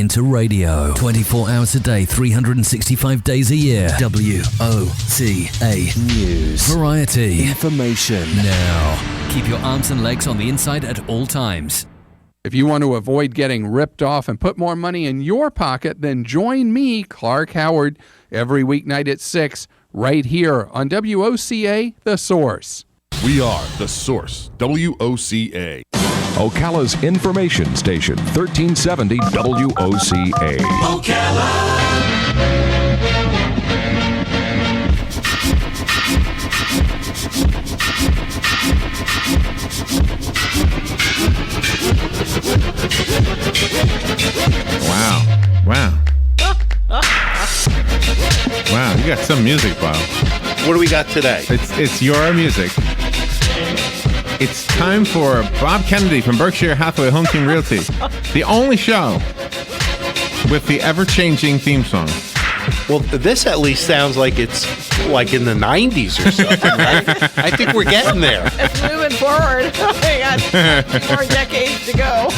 into radio. 24 hours a day, 365 days a year. WOCA News. Variety. Information. Now. Keep your arms and legs on the inside at all times. If you want to avoid getting ripped off and put more money in your pocket, then join me, Clark Howard, every weeknight at 6, right here on WOCA, The Source. We are The Source, WOCA. Ocala's information station, 1370 WOCA. Ocala. Wow, you got some music, Bob. What do we got today? It's your music. It's time for Bob Kennedy from Berkshire Hathaway Home Team Realty, the only show with the ever-changing theme song. Well, this at least sounds like it's like in the 90s or something, right? I think we're getting there. It's moving forward. We got 2 more decades to go.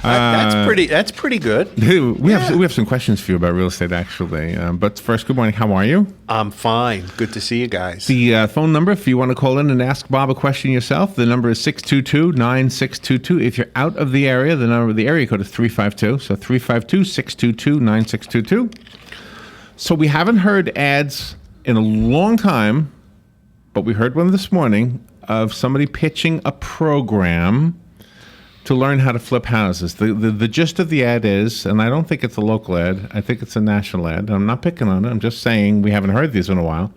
That's pretty good. We have some questions for you about real estate, actually. But first, good morning. How are you? I'm fine. Good to see you guys. The phone number, if you want to call in and ask Bob a question yourself, the number is 622-9622. If you're out of the area, the area code is 352. So 352-622-9622. So we haven't heard ads in a long time, but we heard one this morning of somebody pitching a program to learn how to flip houses. The gist of the ad is, and I don't think it's a local ad, I think it's a national ad. I'm not picking on it. I'm just saying we haven't heard these in a while.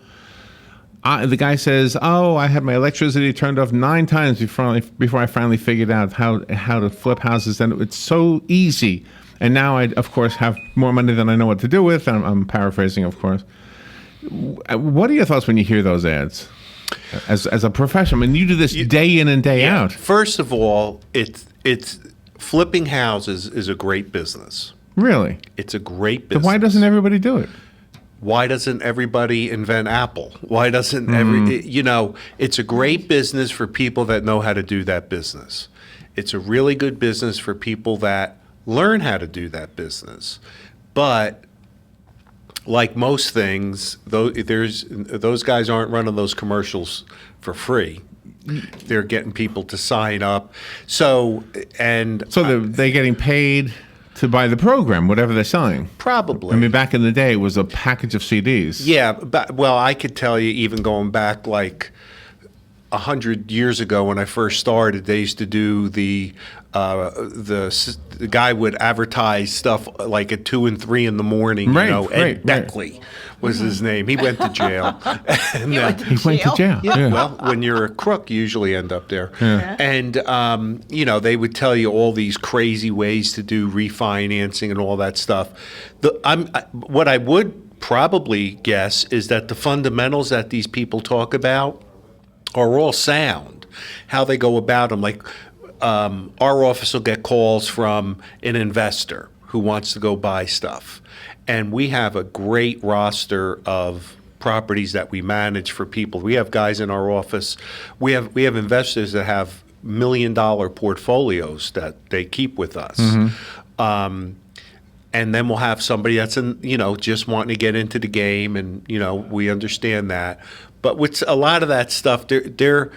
The guy says, I had my electricity turned off 9 times before I finally figured out how to flip houses, and it's so easy. And now I, of course, have more money than I know what to do with. I'm paraphrasing, of course. What are your thoughts when you hear those ads? As a professional, I mean, you do this day in and day out. First of all, it's flipping houses is a great business. Really? It's a great business. But why doesn't everybody do it? Why doesn't everybody invent Apple? Why doesn't it's a great business for people that know how to do that business. It's a really good business for people that learn how to do that business. But like most things, those guys aren't running those commercials for free. They're getting people to sign up. So they're getting paid to buy the program, whatever they're selling. Probably. I mean, back in the day, it was a package of CDs. Yeah, well, I could tell you, even going back like 100 years ago when I first started, they used to do the guy would advertise stuff like at 2 and 3 in the morning. Ed Beckley was his name. He went to jail. He went to jail. Yeah. Well, when you're a crook, you usually end up there. Yeah. And they would tell you all these crazy ways to do refinancing and all that stuff. What I would probably guess is that the fundamentals that these people talk about are all sound. How they go about them, like. Our office will get calls from an investor who wants to go buy stuff. And we have a great roster of properties that we manage for people. We have guys in our office. We have investors that have $1 million portfolios that they keep with us. Mm-hmm. And then we'll have somebody that's just wanting to get into the game, and we understand that. But with a lot of that stuff, they're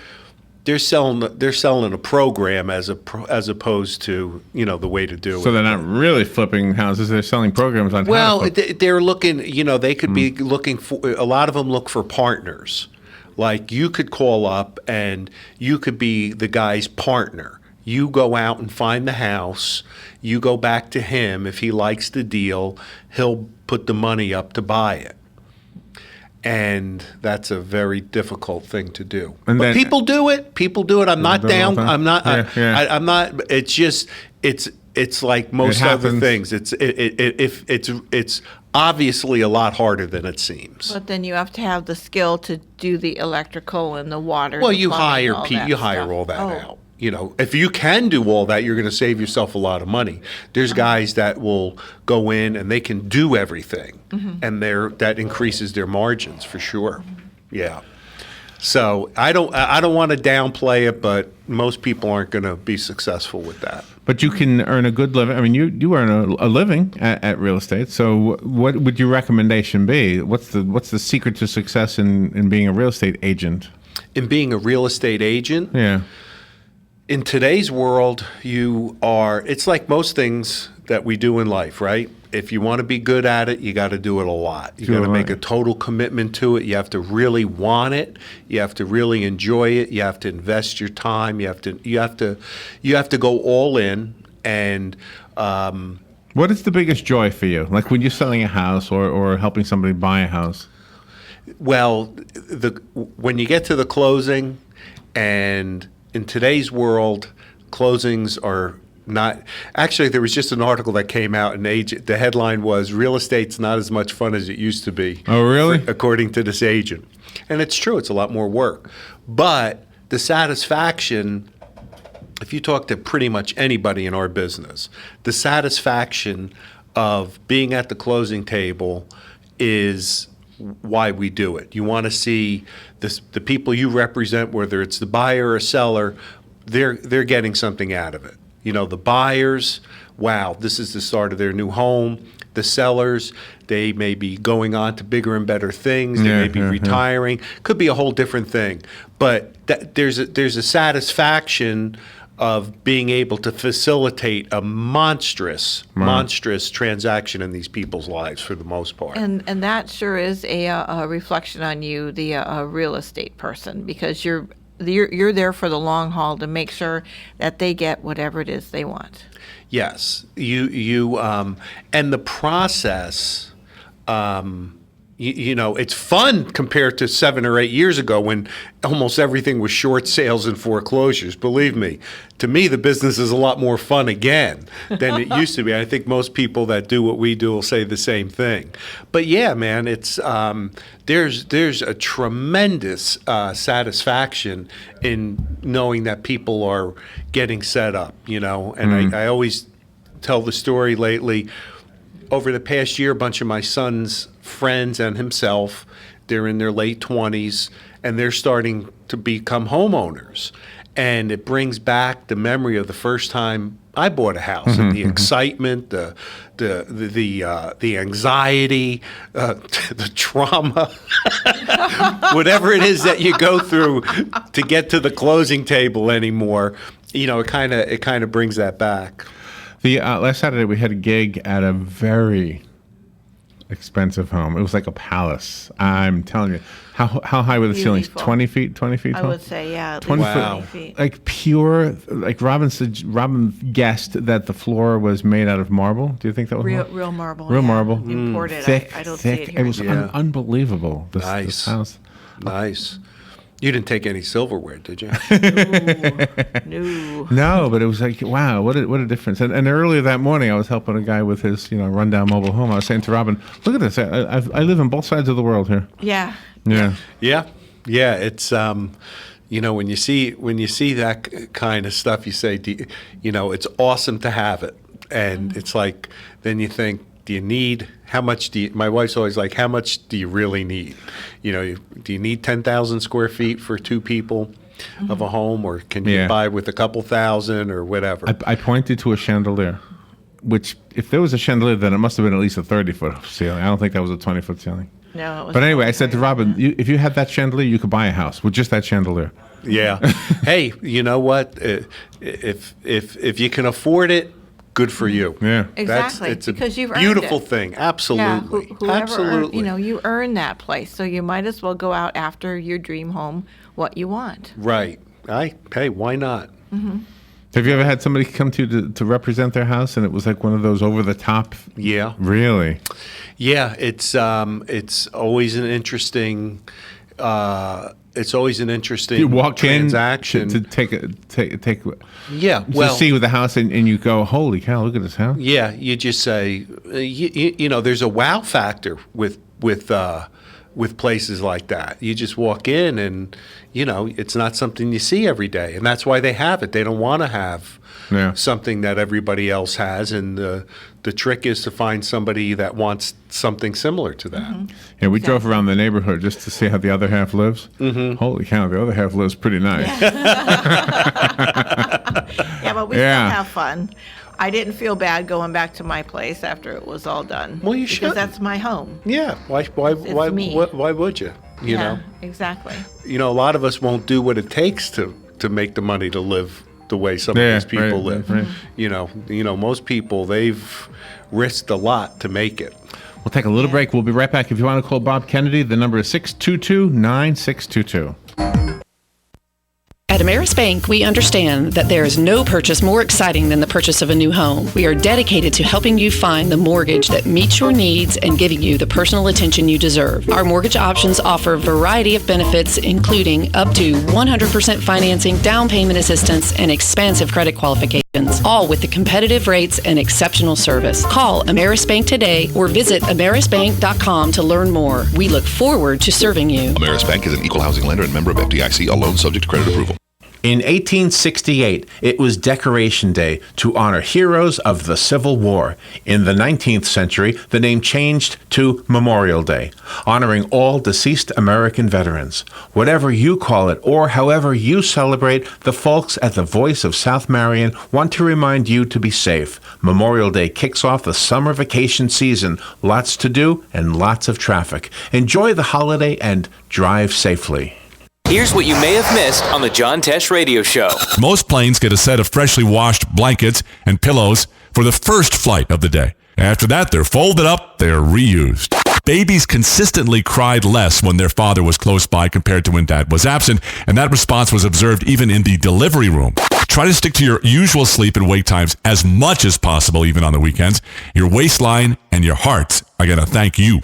selling a program as opposed to the way to do it. So they're not really flipping houses; they're selling programs on. Well, they're looking. They could be looking for. A lot of them look for partners. Like you could call up and you could be the guy's partner. You go out and find the house. You go back to him. If he likes the deal, he'll put the money up to buy it. And that's a very difficult thing to do. But people do it. I'm not down. I'm not. I'm not. It's just. It's like most other things. It's obviously a lot harder than it seems. But then you have to have the skill to do the electrical and the water. Well, you hire all that out. If you can do all that, you're going to save yourself a lot of money. There's guys that will go in and they can do everything, and that increases their margins for sure. Yeah. So I don't want to downplay it, but most people aren't going to be successful with that. But you can earn a good living. I mean, you earn a living at real estate. So what would your recommendation be? What's the secret to success in being a real estate agent? In being a real estate agent? Yeah. In today's world, it's like most things that we do in life, right? If you want to be good at it, you got to do it a lot. You got to make a total commitment to it. You have to really want it. You have to really enjoy it. You have to invest your time. You have to go all in. And what is the biggest joy for you? Like when you're selling a house or helping somebody buy a house? Well, when you get to the closing, and in today's world, closings are not. Actually, there was just an article that came out, and the headline was "Real estate's not as much fun as it used to be." Oh, really? According to this agent, and it's true. It's a lot more work, but the satisfaction. If you talk to pretty much anybody in our business, the satisfaction of being at the closing table is why we do it. You want to see the people you represent, whether it's the buyer or seller, they're getting something out of it. You know, the buyers, wow, this is the start of their new home. The sellers, they may be going on to bigger and better things. They may be retiring. Could be a whole different thing. But there's a satisfaction of being able to facilitate a monstrous transaction in these people's lives for the most part. And that sure is a reflection on you, the real estate person, because you're there for the long haul to make sure that they get whatever it is they want. Yes, you and the process. You know, it's fun compared to 7 or 8 years ago when almost everything was short sales and foreclosures. Believe me, to me, the business is a lot more fun again than it used to be. I think most people that do what we do will say the same thing. But yeah, man, it's there's a tremendous satisfaction in knowing that people are getting set up. You know, and I always tell the story lately. Over the past year, a bunch of my son's friends and himself, they're in their late 20s, and they're starting to become homeowners. And it brings back the memory of the first time I bought a house, and the excitement, the anxiety, the trauma, whatever it is that you go through to get to the closing table anymore. You know, it kind of brings that back. The last Saturday we had a gig at a very expensive home. It was like a palace. I'm telling you. How high were the ceilings? 20 feet? 20 feet tall? I would say, yeah. 20 Wow. feet. Like pure, like Robin guessed that the floor was made out of marble. Do you think that was Real marble. Real marble. Imported. Thick, I don't see thick. it here. It was unbelievable, this house. Nice. You didn't take any silverware, did you? No. No, but it was like, wow, what a difference. And earlier that morning, I was helping a guy with his, rundown mobile home. I was saying to Robin, look at this. I live on both sides of the world here. Yeah. Yeah. Yeah. It's when you see that kind of stuff, you say, it's awesome to have it, and it's like then you think, my wife's always like, how much do you really need? Do you need 10,000 square feet for two people of a home, or can you buy with a couple thousand or whatever? I pointed to a chandelier, which if there was a chandelier, then it must have been at least a 30-foot ceiling. I don't think that was a 20-foot ceiling. No, it was. But anyway, I said to Robin, if you had that chandelier, you could buy a house with just that chandelier. Yeah. Hey, you know what? If you can afford it, good for you. Yeah. Exactly. It's a because you've beautiful earned it. thing. Absolutely. Yeah, whoever Absolutely. you earn that place, so you might as well go out after your dream home what you want. Right. Hey, why not? Mm-hmm. Have you ever had somebody come to represent their house, and it was like one of those over the top? Yeah. Really? Yeah. It's always an interesting. You walk transaction in to take. Yeah. To see with the house, and you go, holy cow! Look at this house. Yeah. You just say, there's a wow factor with with places like that. You just walk in and, it's not something you see every day. And that's why they have it. They don't want to have something that everybody else has. And the trick is to find somebody that wants something similar to that. Mm-hmm. Yeah, we drove around the neighborhood just to see how the other half lives. Mm-hmm. Holy cow, the other half lives pretty nice. Yeah, but we still have fun. I didn't feel bad going back to my place after it was all done. Well, you because should. that's my home. Yeah. Why me. why would you? You know? Exactly. A lot of us won't do what it takes to make the money to live the way some of these people live. Right. Most people, they've risked a lot to make it. We'll take a little break. We'll be right back. If you want to call Bob Kennedy, the number is 622-9622. At Ameris Bank, we understand that there is no purchase more exciting than the purchase of a new home. We are dedicated to helping you find the mortgage that meets your needs and giving you the personal attention you deserve. Our mortgage options offer a variety of benefits, including up to 100% financing, down payment assistance, and expansive credit qualifications, all with the competitive rates and exceptional service. Call Ameris Bank today or visit amerisbank.com to learn more. We look forward to serving you. Ameris Bank is an equal housing lender and member of FDIC, a loan subject to credit approval. In 1868, it was Decoration Day to honor heroes of the Civil War. In the 19th century, the name changed to Memorial Day, honoring all deceased American veterans. Whatever you call it or however you celebrate, the folks at the Voice of South Marion want to remind you to be safe. Memorial Day kicks off the summer vacation season. Lots to do and lots of traffic. Enjoy the holiday and drive safely. Here's what you may have missed on the John Tesh Radio Show. Most planes get a set of freshly washed blankets and pillows for the first flight of the day. After that, they're folded up, they're reused. Babies consistently cried less when their father was close by compared to when dad was absent, and that response was observed even in the delivery room. Try to stick to your usual sleep and wake times as much as possible, even on the weekends. Your waistline and your heart are going to thank you.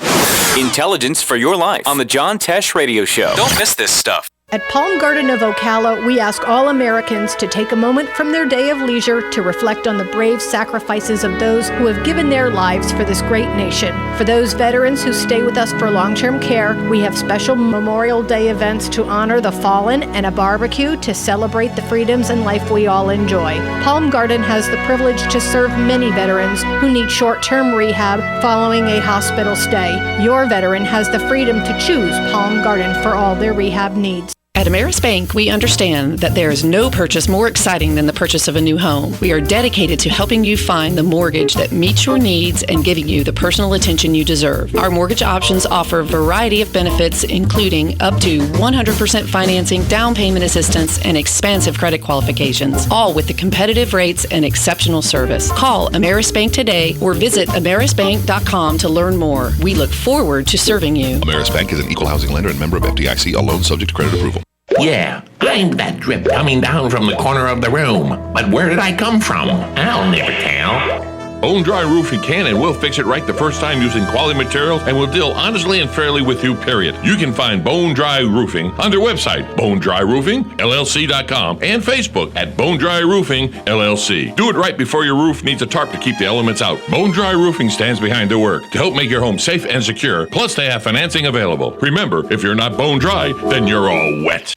Intelligence for your life on the John Tesh Radio Show. Don't miss this stuff. At Palm Garden of Ocala, we ask all Americans to take a moment from their day of leisure to reflect on the brave sacrifices of those who have given their lives for this great nation. For those veterans who stay with us for long-term care, we have special Memorial Day events to honor the fallen and a barbecue to celebrate the freedoms and life we all enjoy. Palm Garden has the privilege to serve many veterans who need short-term rehab following a hospital stay. Your veteran has the freedom to choose Palm Garden for all their rehab needs. At Ameris Bank, we understand that there is no purchase more exciting than the purchase of a new home. We are dedicated to helping you find the mortgage that meets your needs and giving you the personal attention you deserve. Our mortgage options offer a variety of benefits, including up to 100% financing, down payment assistance, and expansive credit qualifications, all with the competitive rates and exceptional service. Call Ameris Bank today or visit amerisbank.com to learn more. We look forward to serving you. Ameris Bank is an equal housing lender and member of FDIC, a loan subject to credit approval. Yeah, I'm that drip coming down from the corner of the room. But where did I come from? I'll never tell. Bone Dry Roofing can and will fix it right the first time using quality materials and will deal honestly and fairly with you, period. You can find Bone Dry Roofing on their website, bonedryroofingllc.com, and Facebook at Bone Dry Roofing LLC. Do it right before your roof needs a tarp to keep the elements out. Bone Dry Roofing stands behind their work to help make your home safe and secure, plus they have financing available. Remember, if you're not bone dry, then you're all wet.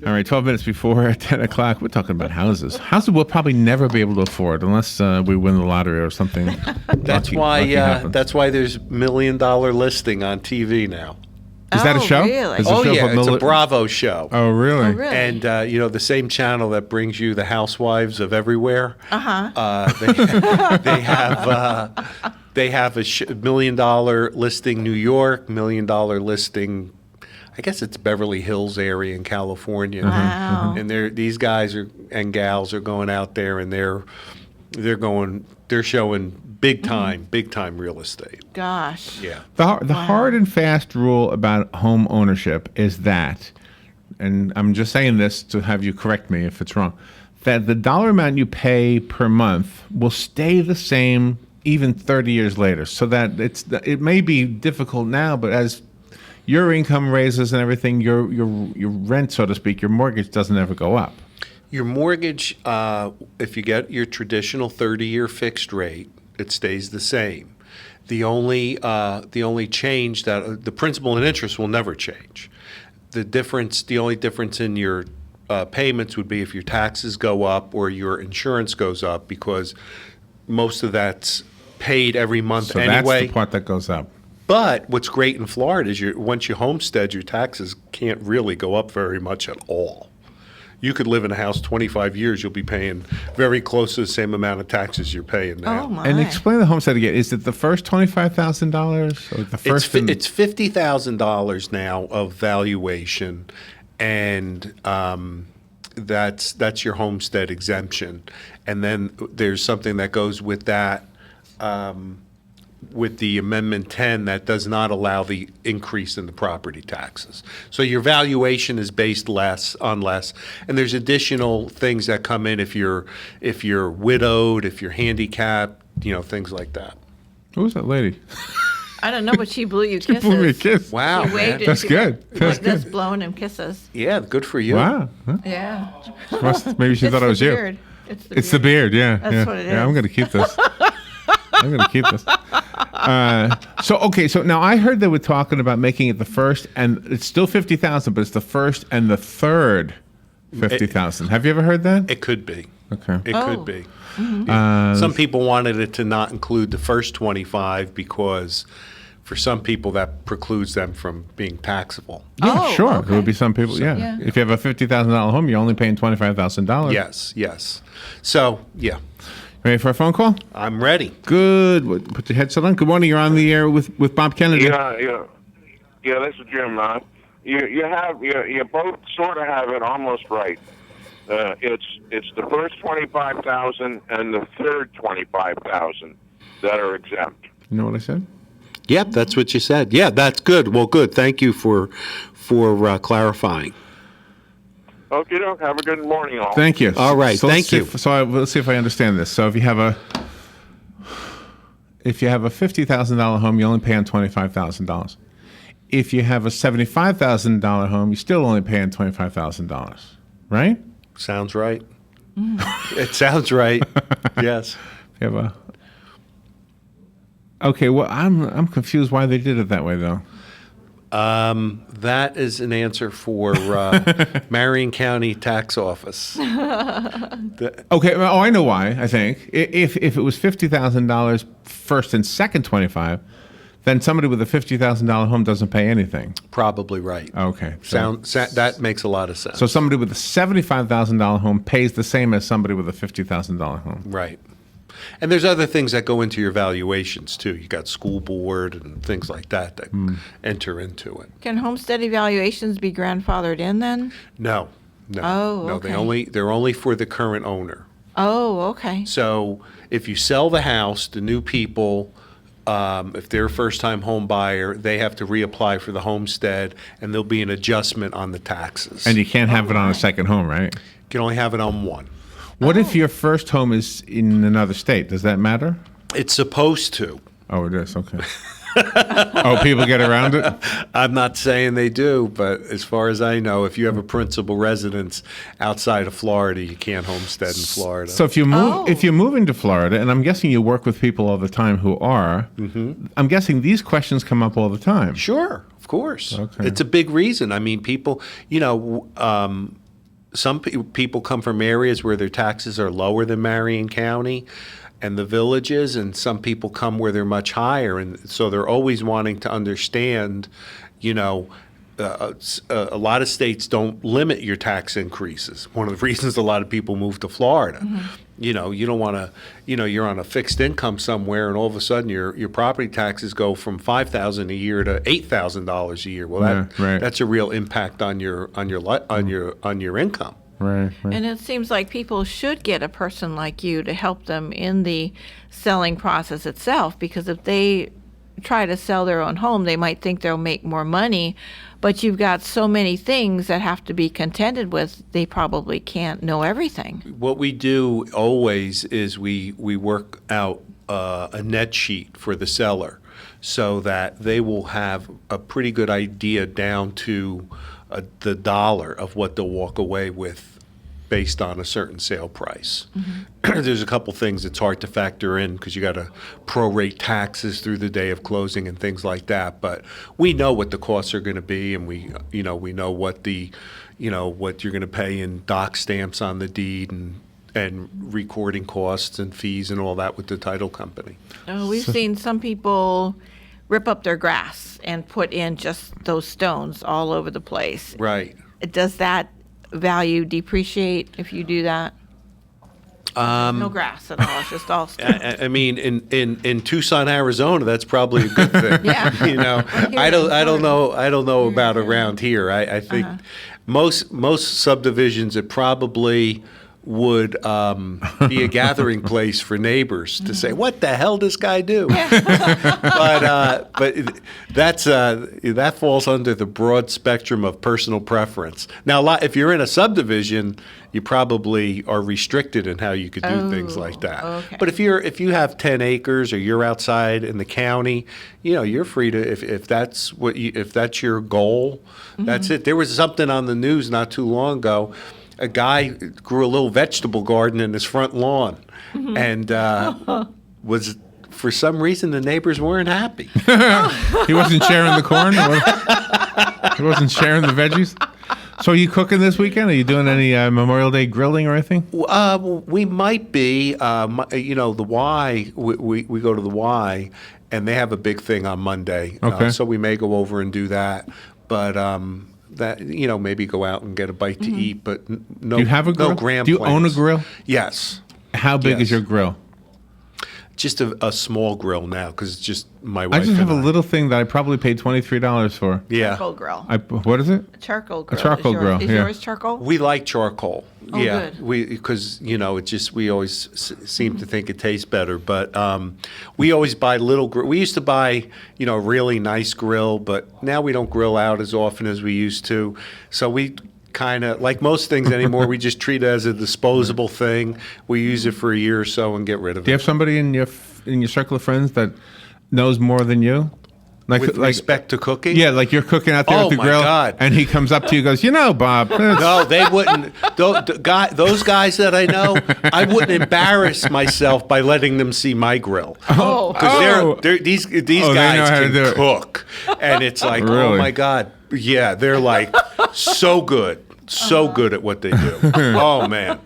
All right, 12 minutes before 10 o'clock, we're talking about houses. Houses we'll probably never be able to afford unless we win the lottery or something. That's why there's $1 Million Listing on TV now. Is that a show? Really? It's a Bravo show. Oh, really? And, the same channel that brings you the housewives of everywhere. They have a $1 Million Listing New York, $1 Million Listing, I guess it's Beverly Hills area in California. Wow. And these guys and gals are going out there and they're showing big time real estate. Gosh. Yeah. The hard and fast rule about home ownership is that, and I'm just saying this to have you correct me if it's wrong, that the dollar amount you pay per month will stay the same even 30 years later. So that it may be difficult now, but as your income raises and everything, your rent, so to speak, your mortgage doesn't ever go up. Your mortgage, if you get your traditional 30-year fixed rate, it stays the same. The only change that the principal and interest will never change. The only difference in your payments would be if your taxes go up or your insurance goes up, because most of that's paid every month So anyway. that's the part that goes up. But what's great in Florida is once you homestead, your taxes can't really go up very much at all. You could live in a house 25 years, you'll be paying very close to the same amount of taxes you're paying now. Oh, my. And explain the homestead again. Is it the first $25,000 or the first? It's $50,000 now of valuation, and that's your homestead exemption. And then there's something that goes with that, with the Amendment 10, that does not allow the increase in the property taxes. So your valuation is based on less, and there's additional things that come in if you're widowed, if you're handicapped, things like that. Who was that lady? I don't know, but she blew you kisses. Blew me a kiss. Wow, She waved man. and she went like this, blowing him kisses. Yeah, good for you. Wow. Huh? Yeah. Maybe she It's thought I the was you. beard. It's the beard. Yeah. That's yeah. what it Yeah, I'm is. going to keep this. I'm going to keep this. So now I heard they were talking about making it the first, and it's still 50,000, but it's the first and the third 50,000. Have you ever heard that? It could be. Okay. It could be. Mm-hmm. Some people wanted it to not include the first 25 because for some people that precludes them from being taxable. Yeah, sure. There would be some people. Yeah. If you have a $50,000 home, you're only paying $25,000. Yes. So, yeah. Ready for a phone call? I'm ready. Good. Put your headset on. Good morning. You're on the air with Bob Kennedy. Yeah. This is Jim. You both sort of have it almost right. It's the first 25,000 and the third 25,000 that are exempt. You know what I said? Yep, that's what you said. Yeah, that's good. Well, good. Thank you for clarifying. Okay, have a good morning, all. Thank you. All right. thank you. Let's see if I understand this. So if you have a $50,000 home, you only pay on $25,000. If you have a $75,000 home, you're still only paying $25,000, right? Sounds right. It sounds right. Yes. You have a. Okay. Well, I'm confused why they did it that way, though. That is an answer for Marion County Tax Office. Okay. Oh, I know why. I think if it was $50,000 first and second 25, then somebody with a $50,000 home doesn't pay anything. Probably right. Okay. That makes a lot of sense. So somebody with a $75,000 home pays the same as somebody with a $50,000 home. Right. And there's other things that go into your valuations, too. You got school board and things like that enter into it. Can homestead evaluations be grandfathered in then? No. Oh, No, okay. they're only for the current owner. Oh, okay. So if you sell the house, the new people, if they're a first-time home buyer, they have to reapply for the homestead, and there'll be an adjustment on the taxes. And you can't have it on a second home, right? You can only have it on one. What if your first home is in another state? Does that matter? It's supposed to. Oh, it is. Okay. Oh, people get around it? I'm not saying they do, but as far as I know, if you have a principal residence outside of Florida, you can't homestead in Florida. So if you move into Florida, and I'm guessing you work with people all the time who are, I'm guessing these questions come up all the time. Sure, of course. Okay. It's a big reason. I mean, people, some people come from areas where their taxes are lower than Marion County and the villages, and some people come where they're much higher, and so they're always wanting to understand, a lot of states don't limit your tax increases. One of the reasons a lot of people move to Florida. You don't want to, you're on a fixed income somewhere, and all of a sudden your property taxes go from $5,000 a year to $8,000 a year. Well, that's a real impact on your income. Right. And it seems like people should get a person like you to help them in the selling process itself, because if they try to sell their own home, they might think they'll make more money, but you've got so many things that have to be contended with, they probably can't know everything. What we do always is we work out a net sheet for the seller so that they will have a pretty good idea down to the dollar of what they'll walk away with based on a certain sale price. There's a couple things that's hard to factor in because you got to prorate taxes through the day of closing and things like that. But we know what the costs are going to be, and we know what what you're going to pay in dock stamps on the deed and recording costs and fees and all that with the title company. Oh, we've seen some people rip up their grass and put in just those stones all over the place. Right. Does that value depreciate if you do that? No grass at all. It's just all stones. I mean, in Tucson, Arizona, that's probably a good thing. Yeah. I don't know about around here. I think most subdivisions, it probably would be a gathering place for neighbors to say, "What the hell does this guy do?" but that falls under the broad spectrum of personal preference. Now, if you're in a subdivision, you probably are restricted in how you could do things like that. Okay. But if you have 10 acres or you're outside in the county, you're free to if that's your goal, that's it. There was something on the news not too long ago. A guy grew a little vegetable garden in his front lawn, and was, for some reason, the neighbors weren't happy. He wasn't sharing the corn? He wasn't sharing the veggies? So are you cooking this weekend? Are you doing any Memorial Day grilling or anything? We might be. The Y, we go to the Y, and they have a big thing on Monday. Okay. So we may go over and do that. But that maybe go out and get a bite to eat, but no. Do you have a grill? No grand Do you plans. own a grill? Yes. How big Yes. is your grill? Just a small grill now, because it's just my wife. I just have a and I. little thing that I probably paid $23 for. Yeah. Charcoal grill. What is it? Charcoal grill. A charcoal grill. Is yeah. yours charcoal? We like charcoal. Oh, yeah, good. because it just we always seem to think it tastes better. But we always buy little. We used to buy a really nice grill, but now we don't grill out as often as we used to. So we kind of, like most things anymore, we just treat it as a disposable thing. We use it for a year or so and get rid of it. Do you have somebody in your circle of friends that knows more than you? With respect to cooking? Yeah, like you're cooking out there Oh, with the my grill, God. and he comes up to you and goes, Bob. No, they wouldn't. Those guys that I know, I wouldn't embarrass myself by letting them see my grill. Because these guys can cook. And it's like, Really? oh, my God. Yeah, they're like so good. So good at what they do. Oh, man.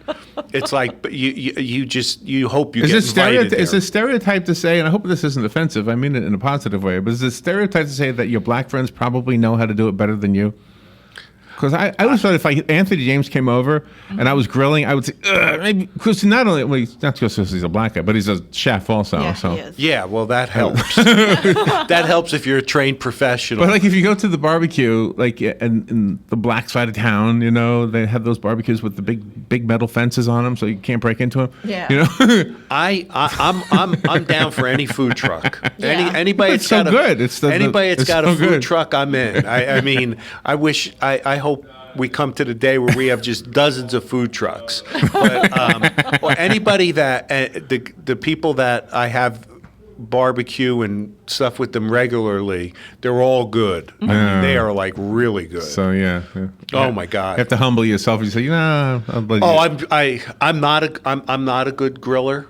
It's like you hope you get invited there. Is it stereotype to say, and I hope this isn't offensive, I mean it in a positive way, but is it stereotype to say that your black friends probably know how to do it better than you? Because I always thought if Anthony James came over and I was grilling, I would say, maybe, because not because he's a black guy, but he's a chef also. Yeah, so. he is. Yeah, well, that helps. That helps if you're a trained professional. But if you go to the barbecue, in the black side of town, they have those barbecues with the big metal fences on them, so you can't break into them. Yeah. I'm down for any food truck. Yeah. Anybody It's that's so good. It's got a so food good. truck, I'm in. I mean, I hope we come to the day where we have just dozens of food trucks. But or anybody that the people that I have barbecue and stuff with them regularly, they're all good. I mean, they are like really good. So yeah. Oh my God! You have to humble yourself. You say, I'll let you. I'm not a good griller.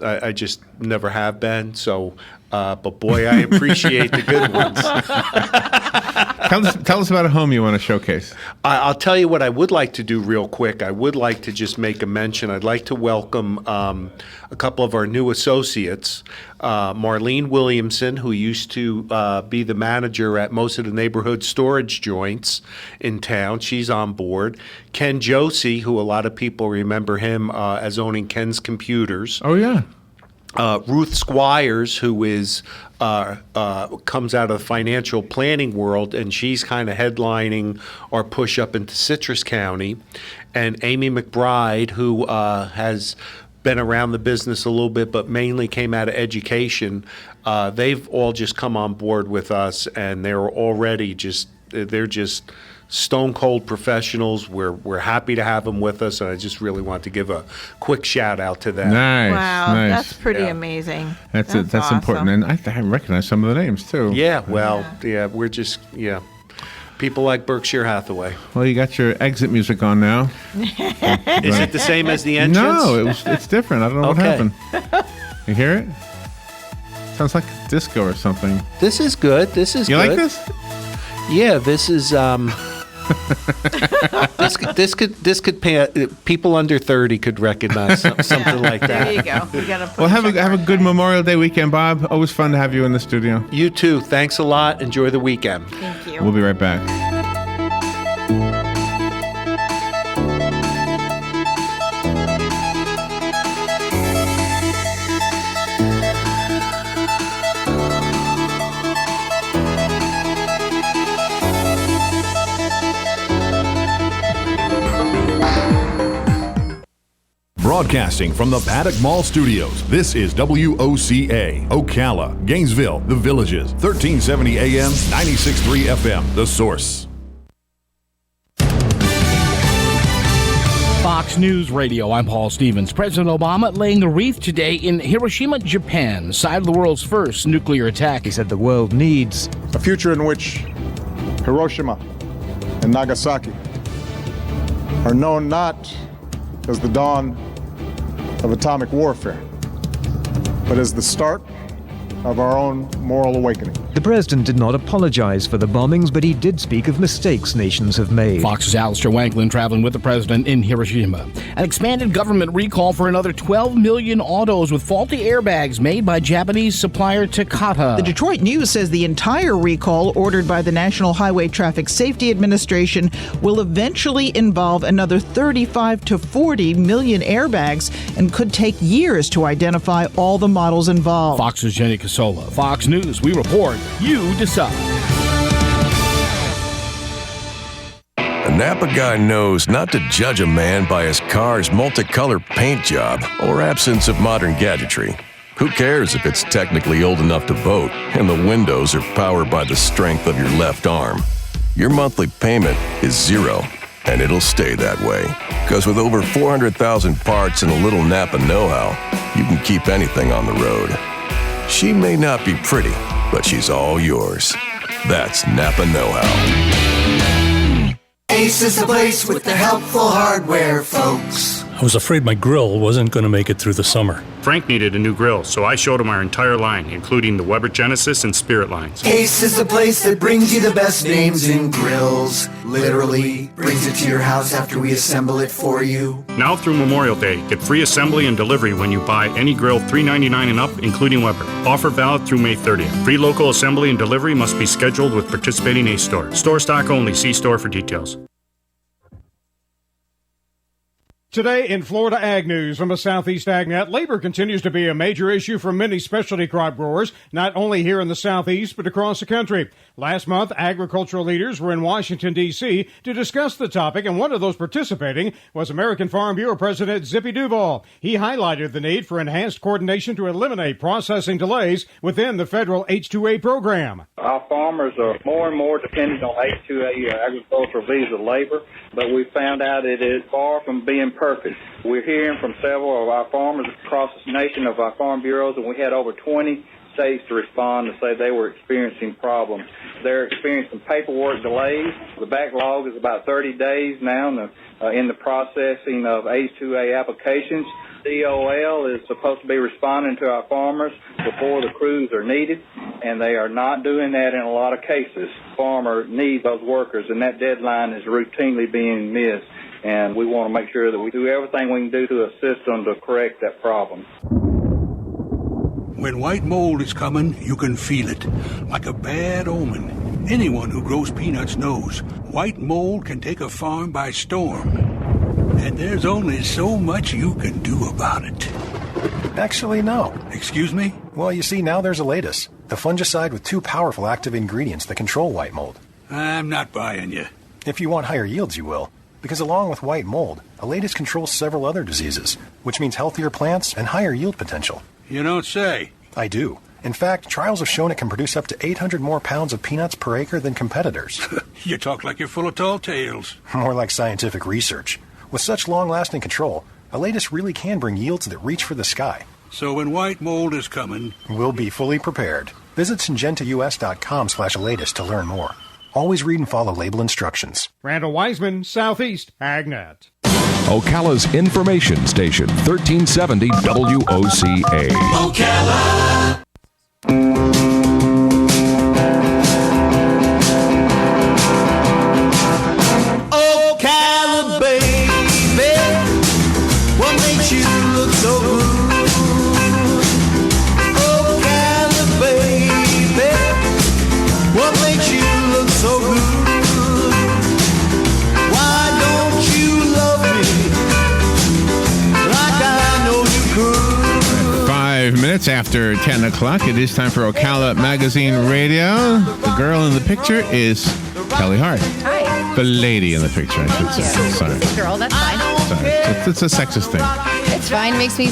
I just never have been. So, but boy, I appreciate the good ones. Tell us about a home you want to showcase. I'll tell you what I would like to do real quick. I would like to just make a mention. I'd like to welcome a couple of our new associates. Marlene Williamson, who used to be the manager at most of the neighborhood storage joints in town. She's on board. Ken Josie, who a lot of people remember him as owning Ken's Computers. Oh, yeah. Ruth Squires, who is comes out of the financial planning world, and she's kind of headlining our push up into Citrus County. And Amy McBride, who has been around the business a little bit, but mainly came out of education. They've all just come on board with us, and they're already they're just stone cold professionals. We're happy to have them with us, and I just really want to give a quick shout out to them. Nice. Wow, nice. that's pretty amazing. That's awesome. important, and I recognize some of the names too. Yeah, well, yeah, we're just People like Berkshire Hathaway. Well, you got your exit music on now. Is it the same as the entrance? No, it's different. I don't know what happened. You hear it? Sounds like disco or something. This is good. This is you good. You like this? Yeah, this is this could pay people under 30 could recognize something like that. There you go. We gotta well, have a good Memorial Day weekend, Bob. Always fun to have you in the studio. You too. Thanks a lot. Enjoy the weekend. Thank you. We'll be right back. Broadcasting from the Paddock Mall Studios, this is WOCA, Ocala, Gainesville, The Villages, 1370 AM, 96.3 FM, The Source. Fox News Radio, I'm Paul Stevens. President Obama laying a wreath today in Hiroshima, Japan, site of the world's first nuclear attack. He said the world needs a future in which Hiroshima and Nagasaki are known not as the dawn of atomic warfare, but as the start of our own moral awakening. The president did not apologize for the bombings, but he did speak of mistakes nations have made. Fox's Alistair Wanklin traveling with the president in Hiroshima. An expanded government recall for another 12 million autos with faulty airbags made by Japanese supplier Takata. The Detroit News says the entire recall ordered by the National Highway Traffic Safety Administration will eventually involve another 35 to 40 million airbags and could take years to identify all the models involved. Fox's Jenny Casola. Fox News, we report. You decide. A Napa guy knows not to judge a man by his car's multicolor paint job or absence of modern gadgetry. Who cares if it's technically old enough to vote and the windows are powered by the strength of your left arm? Your monthly payment is zero, and it'll stay that way. Because with over 400,000 parts and a little Napa know-how, you can keep anything on the road. She may not be pretty, but she's all yours. That's Napa know-how. Ace is the place with the helpful hardware, folks. I was afraid my grill wasn't going to make it through the summer. Frank needed a new grill, so I showed him our entire line, including the Weber Genesis and Spirit lines. Ace is the place that brings you the best names in grills. Literally, brings it to your house after we assemble it for you. Now through Memorial Day, get free assembly and delivery when you buy any grill $3.99 and up, including Weber. Offer valid through May 30th. Free local assembly and delivery must be scheduled with participating Ace store. Store stock only. See store for details. Today in Florida Ag News from the Southeast AgNet, labor continues to be a major issue for many specialty crop growers, not only here in the Southeast, but across the country. Last month, agricultural leaders were in Washington, D.C. to discuss the topic, and one of those participating was American Farm Bureau President Zippy Duval. He highlighted the need for enhanced coordination to eliminate processing delays within the federal H-2A program. Our farmers are more and more dependent on H-2A agricultural visa labor, but we found out it is far from being perfect. We're hearing from several of our farmers across the nation of our farm bureaus, and we had over 20 states to respond to say they were experiencing problems. They're experiencing paperwork delays. The backlog is about 30 days now in the processing of H-2A applications. DOL is supposed to be responding to our farmers before the crews are needed, and they are not doing that in a lot of cases. Farmers need those workers, and that deadline is routinely being missed. And we want to make sure that we do everything we can do to assist them to correct that problem. When white mold is coming, you can feel it, like a bad omen. Anyone who grows peanuts knows white mold can take a farm by storm. And there's only so much you can do about it. Actually, no. Excuse me? Well, you see, now there's Alatus, the fungicide with 2 powerful active ingredients that control white mold. I'm not buying you. If you want higher yields, you will. Because along with white mold, Alatus controls several other diseases, which means healthier plants and higher yield potential. You don't say. I do. In fact, trials have shown it can produce up to 800 more pounds of peanuts per acre than competitors. You talk like you're full of tall tales. More like scientific research. With such long-lasting control, Alatus really can bring yields that reach for the sky. So when white mold is coming, we'll be fully prepared. Visit syngentaus.com/Alatus to learn more. Always read and follow label instructions. Randall Wiseman, Southeast AgNet. Ocala's information station, 1370 WOCA. Ocala. Ocala, baby, what makes you look so good? Ocala, baby, what makes you look so good? Why don't you love me like I know you could? 5 minutes after 10 o'clock, it is time for Ocala Magazine Radio. The girl in the picture is Kelly Hart. Hi. The lady in the picture, I should say. Sorry. Girl, that's fine. Sorry. It's a sexist thing. It's fine. Makes me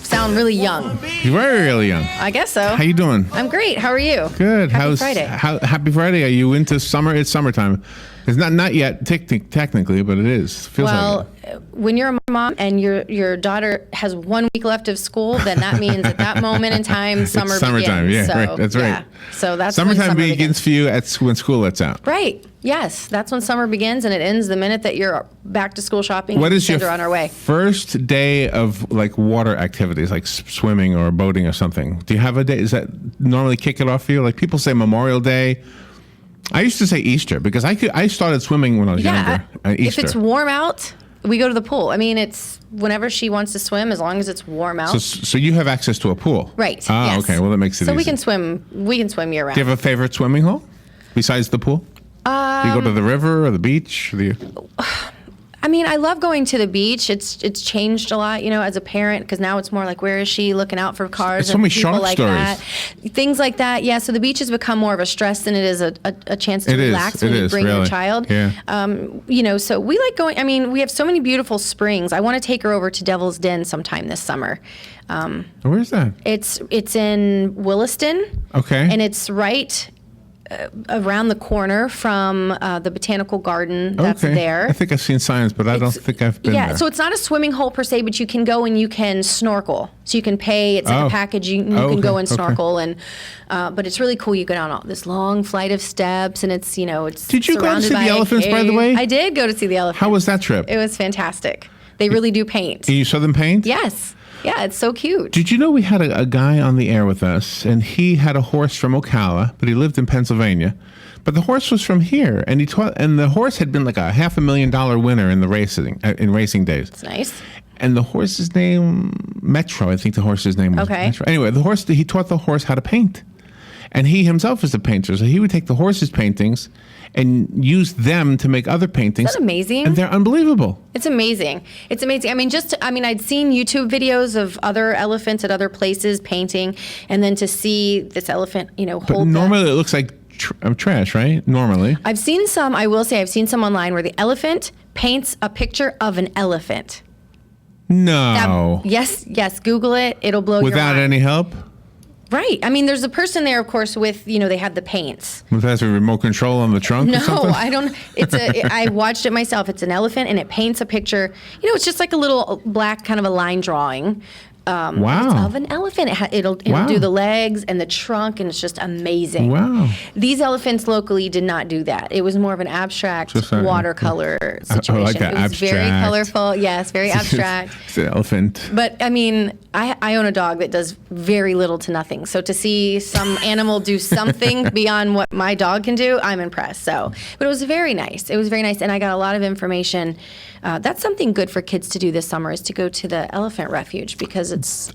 sound really young. You're very, really young. I guess so. How you doing? I'm great. How are you? Good. Happy Friday. Happy Friday. Are you into summer? It's summertime. It's not yet technically, but it is. Feels like it. When you're a mom and your daughter has 1 week left of school, then that means at that moment in time, summer summertime. begins. Yeah, So, right. That's right. So that's when summertime summer begins for you when school lets out. Right. Yes. That's when summer begins, and it ends the minute that you're back to school shopping. What and is your kids are on our way. first day of like water activities, like swimming or boating or something? Do you have a day? Is that normally kick it off for you? Like people say Memorial Day. I used to say Easter because I started swimming when I was younger. Easter. If it's warm out, we go to the pool. I mean, it's whenever she wants to swim, as long as it's warm out. So you have access to a pool, Right, Ah, yes. okay. Well, that makes it So easy. we can swim. We can swim year round. Do you have a favorite swimming hole besides the pool? Do you go to the river or the beach? I mean, I love going to the beach. It's changed a lot, as a parent, because now it's more like, where is she looking out for cars? It's so many people shark like stories. that. Things like that. Yeah. So the beach has become more of a stress than it is a chance to It is. relax It when you is, bring your really. child. Yeah. So we like going. I mean, we have so many beautiful springs. I want to take her over to Devil's Den sometime this summer. Where's that? It's in Williston. Okay. And it's right around the corner from the botanical garden that's Okay. there. I think I've seen signs, but I don't think I've been there. So it's not a swimming hole per se, but you can go and you can snorkel. So you can pay. It's like a package. You can go and snorkel, and but it's really cool. You go down all this long flight of steps, and it's it's. Did you go to surrounded see the by a elephants, by the cave. way? I did go to see the elephants. How was that trip? It was fantastic. They really do paint. You saw them paint? Yes. Yeah, it's so cute. Did you know we had a guy on the air with us, and he had a horse from Ocala, but he lived in Pennsylvania. But the horse was from here, and the horse had been like a $500,000 winner in the racing days. It's nice. And the horse's name, Metro, I think the horse's name was Okay. Metro. Anyway, he taught the horse how to paint. And he himself is a painter, so he would take the horse's paintings and use them to make other paintings. Isn't that amazing? And they're unbelievable. It's amazing. It's amazing. I mean, I'd seen YouTube videos of other elephants at other places painting, and then to see this elephant, But hold normally it looks like trash, right? Normally. I've seen some online where the elephant paints a picture of an elephant. No. Yes, Google it. It'll blow your Without mind. any help? Right. I mean, there's a person there, of course, with, they have the paints. With a remote control on the trunk or No, something? I don't. I watched it myself. It's an elephant, and it paints a picture. It's just like a little black kind of a line drawing. Wow. It's of an elephant. It'll Wow. do the legs and the trunk, and it's just amazing. Wow. These elephants locally did not do that. It was more of an abstract Just a- watercolor situation. I like that. It was very Abstract. colorful. Yes, very abstract. It's an elephant. But I mean, I own a dog that does very little to nothing. So to see some animal do something beyond what my dog can do, I'm impressed. But it was very nice. It was very nice, and I got a lot of information. That's something good for kids to do this summer, is to go to the elephant refuge, because it's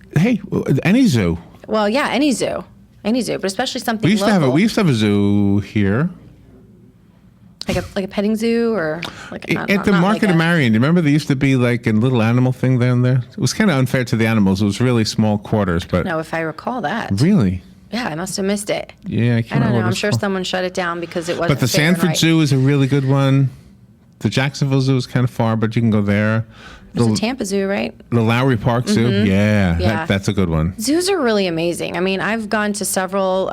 Any zoo. well, yeah, any zoo, but especially something We used local, to have a zoo here like a petting zoo, or like at the Market of Marion. Do you remember there used to be like a little animal thing down there? It was kind of unfair to the animals. It was really small quarters, but No, if I recall that. really, Yeah, I must have missed it. yeah, I can't I don't remember know. what I'm it's sure called. someone shut it down because it wasn't. But the fair and Sanford right. Zoo is a really good one. The Jacksonville Zoo is kind of far, but you can go there. There's a Tampa Zoo, right? The Lowry Park Zoo? Mhm. Yeah, Yeah. that's a good one. Zoos are really amazing. I mean, I've gone to several.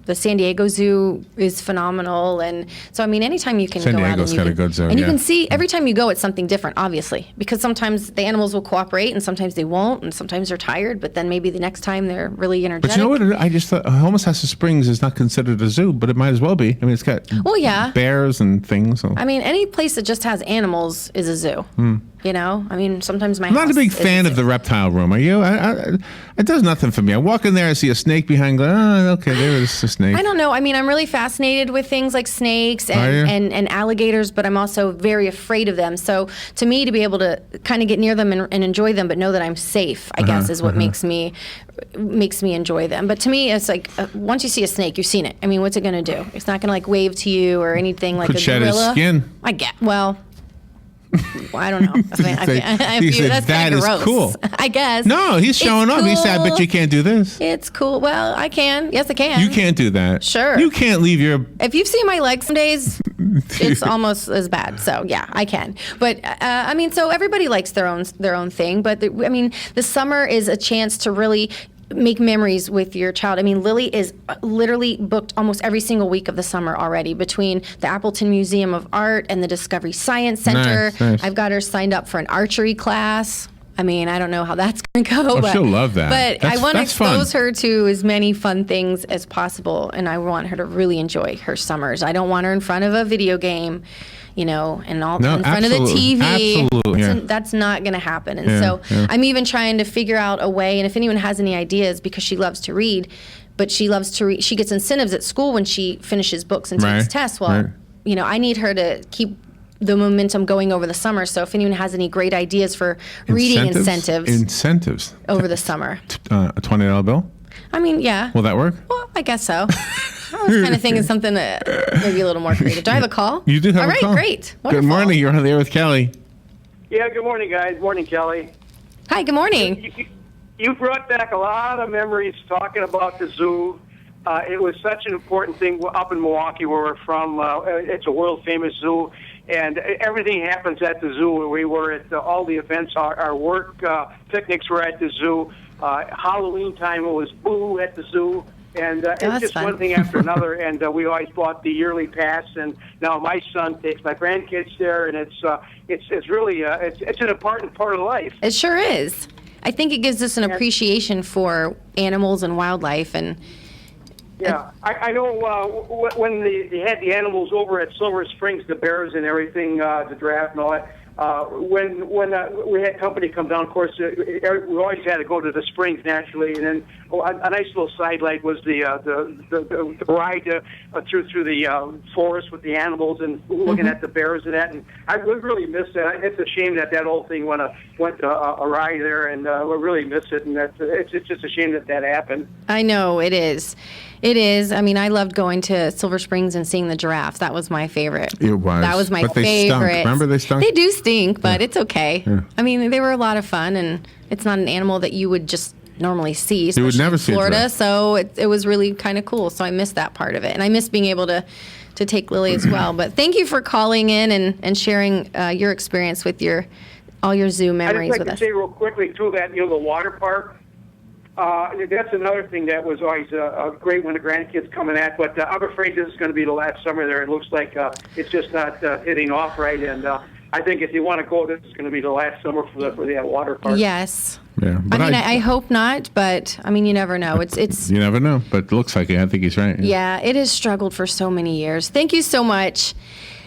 The San Diego Zoo is phenomenal, and so I mean, anytime you can San go out Diego's and you got a can, good zoo, and you yeah. can see every time you go, it's something different. Obviously, because sometimes the animals will cooperate, and sometimes they won't, and sometimes they're tired. But then maybe the next time they're really energetic. But you know what? I just thought Homosassa Springs is not considered a zoo, but it might as well be. I mean, it's got Well, yeah. bears and things. So. I mean, any place that just has animals is a zoo. You know, I mean, sometimes my I'm not house a big is fan of the reptile room. Are you? It does nothing for me. I walk in there, I see a snake behind. Go, oh, okay, there is a snake. I don't know. I mean, I'm really fascinated with things like snakes Are you? and alligators, but I'm also very afraid of them. So to me, to be able to kind of get near them and enjoy them, but know that I'm safe, I guess, is what makes me enjoy them. But to me, it's like once you see a snake, you've seen it. I mean, what's it going to do? It's not going to like wave to you or anything like Could a shed his gorilla. skin. I get well. I don't know. I mean, He said, that's "That kind of is gross. cool." I guess. No, he's It's showing off. He said, "I bet cool. you can't do this." It's cool. Well, I can. Yes, I can. You can't do that. Sure. You can't leave your. If you've seen my legs some days, it's almost as bad. So yeah, I can. But I mean, so everybody likes their own thing. But I mean, the summer is a chance to really make memories with your child. I mean, Lily is literally booked almost every single week of the summer already between the Appleton Museum of Art and the Discovery Science Center. Nice. I've got her signed up for an archery class. I mean, I don't know how that's going to go. Oh, but she'll love that. But That's- I want to that's fun. expose her to as many fun things as possible, and I want her to really enjoy her summers. I don't want her in front of a video game, you know, and all No, in front of the absolutely. TV. Absolutely, yeah. That's not going to happen. And Yeah, so yeah. I'm even trying to figure out a way, and if anyone has any ideas, because she loves to read, but she loves to read. She gets incentives at school when she finishes books and takes Right, tests. Well, right. you know, I need her to keep the momentum going over the summer. So if anyone has any great ideas for reading incentives Over the summer. A $20 bill. I mean, yeah. Will that work? Well, I guess so. I was kind of thinking something maybe a little more creative. Do I have a call? You do have All a right, call. great. Good Wonderful. morning. You're on the air with Kelly. Yeah, good morning, guys. Morning, Kelly. Hi, good morning. You brought back a lot of memories talking about the zoo. It was such an important thing up in Milwaukee, where we're from. It's a world-famous zoo, and everything happens at the zoo. Where we were at all the events, our work picnics were at the zoo. Halloween time, it was Boo at the zoo. And it's that's just fun. one thing after another, and we always bought the yearly pass. And now my son takes my grandkids there, and it's really it's an important part of life. It sure is. I think it gives us an appreciation for animals and wildlife, and Yeah, I know when they had the animals over at Silver Springs, the bears and everything, the draft and all that. When we had company come down, of course, we always had to go to the springs naturally, and then a nice little sidelight was the ride through the forest with the animals and looking at the bears and that. And I really miss that. It's a shame that whole thing went a ride there, and we really miss it. And it's just a shame that happened. I know it is. It is. I mean, I loved going to Silver Springs and seeing the giraffes. That was my favorite. It was. That was my But they favorite. stunk. Remember they stunk? They do stink, but it's okay. Yeah. I mean, they were a lot of fun, and it's not an animal that you would just normally see. You would especially never in see a Florida. giraffe. So it was really kind of cool. So I missed that part of it, and I miss being able to take Lily as well. But thank you for calling in and sharing your experience with all your zoo memories I'd just with like us. to say real quickly too that the water park. That's another thing that was always great when the grandkids coming at. But I'm afraid this is going to be the last summer there. It looks like it's just not hitting off right. And I think if you want to go, this is going to be the last summer for the water park. Yes. Yeah. I mean, I hope not, but I mean, you never know. It's You never know, but it looks like it. I think he's right. yeah, it has struggled for so many years. Thank you so much.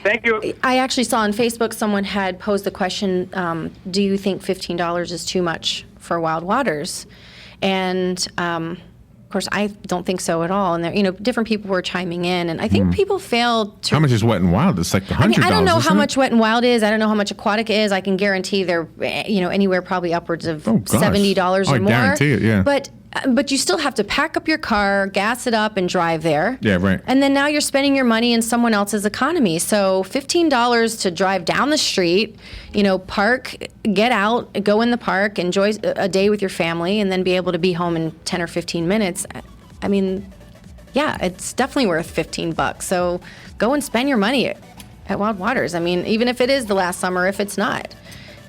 Thank you. I actually saw on Facebook someone had posed the question, do you think $15 is too much for Wild Waters? And of course, I don't think so at all. And there, different people were chiming in, and I think people fail to. How much is Wet and Wild? It's like $100. I mean, I don't know how isn't it? much Wet and Wild is. I don't know how much Aquatic is. I can guarantee they're, anywhere probably upwards of gosh. $70 Oh, or I more. guarantee it, yeah. But you still have to pack up your car, gas it up, and drive there. Yeah, right. And then now you're spending your money in someone else's economy. So $15 to drive down the street, park, get out, go in the park, enjoy a day with your family, and then be able to be home in 10 or 15 minutes. I mean, yeah, it's definitely worth $15. So go and spend your money at Wild Waters. I mean, even if it is the last summer, if it's not,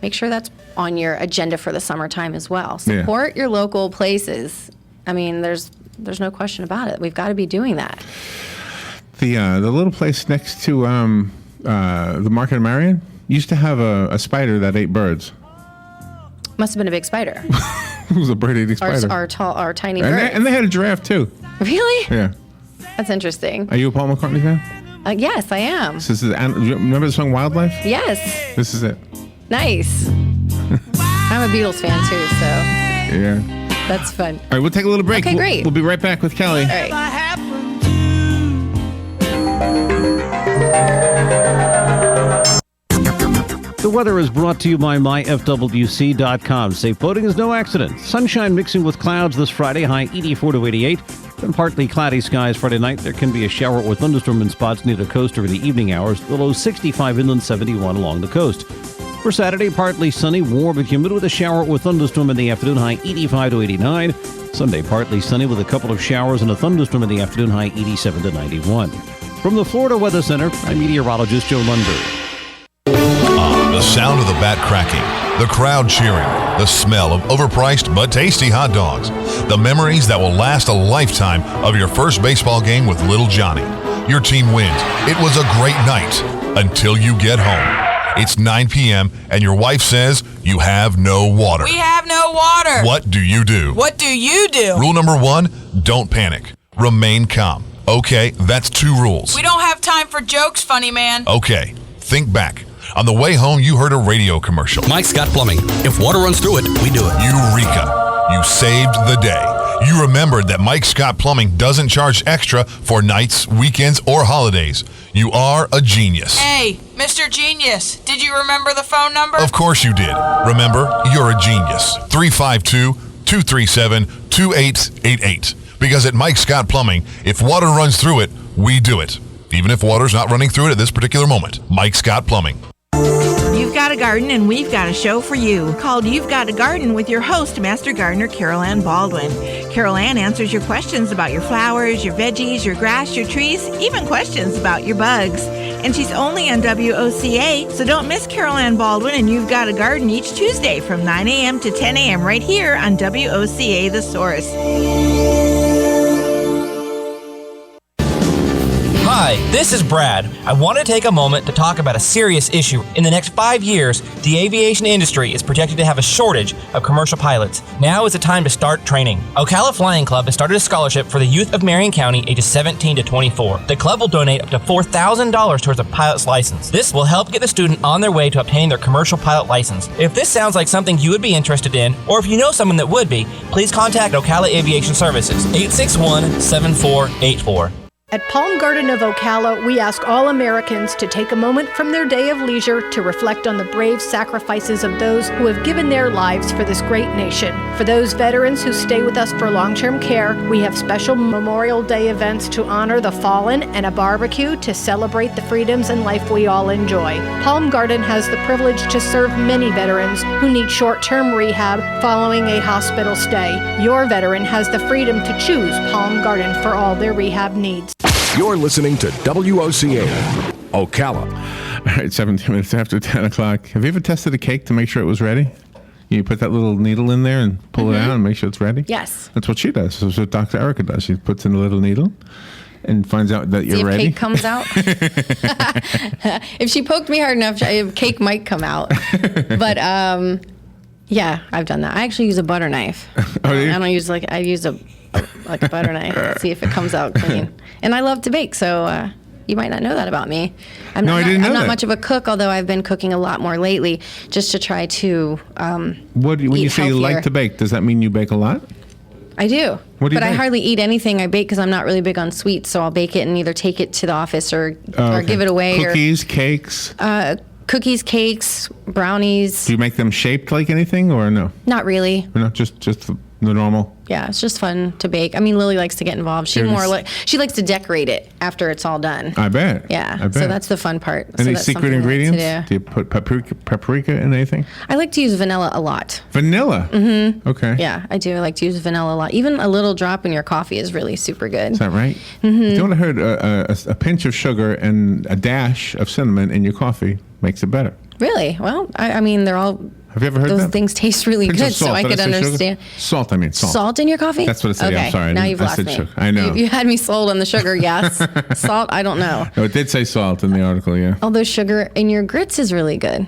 make sure that's on your agenda for the summertime as well. Support your local places. I mean, there's no question about it. We've got to be doing that. The little place next to the Market in Marion used to have a spider that ate birds. Must have been a big spider. It was a bird-eating spider. Our tiny bird. And they had a giraffe too. Really? Yeah. That's interesting. Are you a Paul McCartney fan? Yes, I am. This is, remember the song Wildlife? Yes. This is it. Nice. I'm a Beatles fan too, so Yeah. that's fun. All right, we'll take a little break. Okay, great. We'll be right back with Kelly. All right. The weather is brought to you by myfwc.com. Safe boating is no accident. Sunshine mixing with clouds this Friday, high 84 to 88. Then partly cloudy skies Friday night. There can be a shower or thunderstorm in spots near the coast during the evening hours. The low 65 inland, 71 along the coast. For Saturday, partly sunny, warm and humid with a shower or thunderstorm in the afternoon, high 85 to 89. Sunday, partly sunny with a couple of showers and a thunderstorm in the afternoon, high 87 to 91. From the Florida Weather Center, I'm meteorologist Joe Lundberg. The sound of the bat cracking, the crowd cheering, the smell of overpriced but tasty hot dogs, the memories that will last a lifetime of your first baseball game with Little Johnny. Your team wins. It was a great night until you get home. It's 9 p.m. and your wife says you have no water. We have no water. What do you do? What do you do? Rule number 1, don't panic. Remain calm. Okay, that's 2 rules. We don't have time for jokes, funny man. Okay, think back. On the way home, you heard a radio commercial. Mike Scott Plumbing. If water runs through it, we do it. Eureka. You saved the day. You remembered that Mike Scott Plumbing doesn't charge extra for nights, weekends, or holidays. You are a genius. Hey, Mr. Genius, did you remember the phone number? Of course you did. Remember, you're a genius. 352-237-2888. Because at Mike Scott Plumbing, if water runs through it, we do it. Even if water's not running through it at this particular moment. Mike Scott Plumbing. You've got a garden and we've got a show for you called You've Got a Garden with your host, Master Gardener Carol Ann Baldwin. Carol Ann answers your questions about your flowers, your veggies, your grass, your trees, even questions about your bugs. And she's only on WOCA, so don't miss Carol Ann Baldwin and You've Got a Garden each Tuesday from 9 a.m. to 10 a.m. right here on WOCA The Source. Hi, this is Brad. I want to take a moment to talk about a serious issue. In the next 5 years, the aviation industry is projected to have a shortage of commercial pilots. Now is the time to start training. Ocala Flying Club has started a scholarship for the youth of Marion County ages 17 to 24. The club will donate up to $4,000 towards a pilot's license. This will help get the student on their way to obtaining their commercial pilot license. If this sounds like something you would be interested in, or if you know someone that would be, please contact Ocala Aviation Services, 861-7484. At Palm Garden of Ocala, we ask all Americans to take a moment from their day of leisure to reflect on the brave sacrifices of those who have given their lives for this great nation. For those veterans who stay with us for long-term care, we have special Memorial Day events to honor the fallen and a barbecue to celebrate the freedoms and life we all enjoy. Palm Garden has the privilege to serve many veterans who need short-term rehab following a hospital stay. Your veteran has the freedom to choose Palm Garden for all their rehab needs. You're listening to WOCA, Ocala. All right, 17 minutes after 10 o'clock. Have you ever tested a cake to make sure it was ready? You put that little needle in there and pull it out and make sure it's ready? Yes. That's what she does. That's what Dr. Erica does. She puts in a little needle and finds out that you're ready. See if cake comes out. If she poked me hard enough, cake might come out. But, yeah, I've done that. I actually use a butter knife. Oh, do you? I don't use I use a butter knife. See if it comes out clean. And I love to bake, so you might not know that about me. I didn't know I'm not that. much of a cook, although I've been cooking a lot more lately, just to try to When you say you like healthier. to bake, does that mean you bake a lot? I do. What do you but I bake? hardly eat anything I bake because I'm not really big on sweets, so I'll bake it and either take it to the office or give it away. Cookies, cakes. Cookies, cakes, brownies. Do you make them shaped like anything or no? Not really. No, just the normal. Yeah, it's just fun to bake. I mean, Lily likes to get involved. She Yes. she likes to decorate it after it's all done. I bet. Yeah, I bet. so that's the fun part. So Any that's secret something I like to ingredients? do. Do you put paprika in anything? I like to use vanilla a lot. Vanilla? Mm-hmm. Okay. Yeah, I do. I like to use vanilla a lot. Even a little drop in your coffee is really super good. Is that right? Mm-hmm. You know what I heard? A pinch of sugar and a dash of cinnamon in your coffee makes it better. Really? Well, I mean, they're all Have you ever heard those that? things taste really Pinch of good, so salt. I Did could say sugar? understand. Salt, I mean salt. Salt in your coffee? That's what it said. Okay. I'm sorry. Now you've I lost said me. sugar. I know. You had me sold on the sugar, yes. Salt, I don't know. No, it did say salt in the article, yeah. Although sugar in your grits is really good.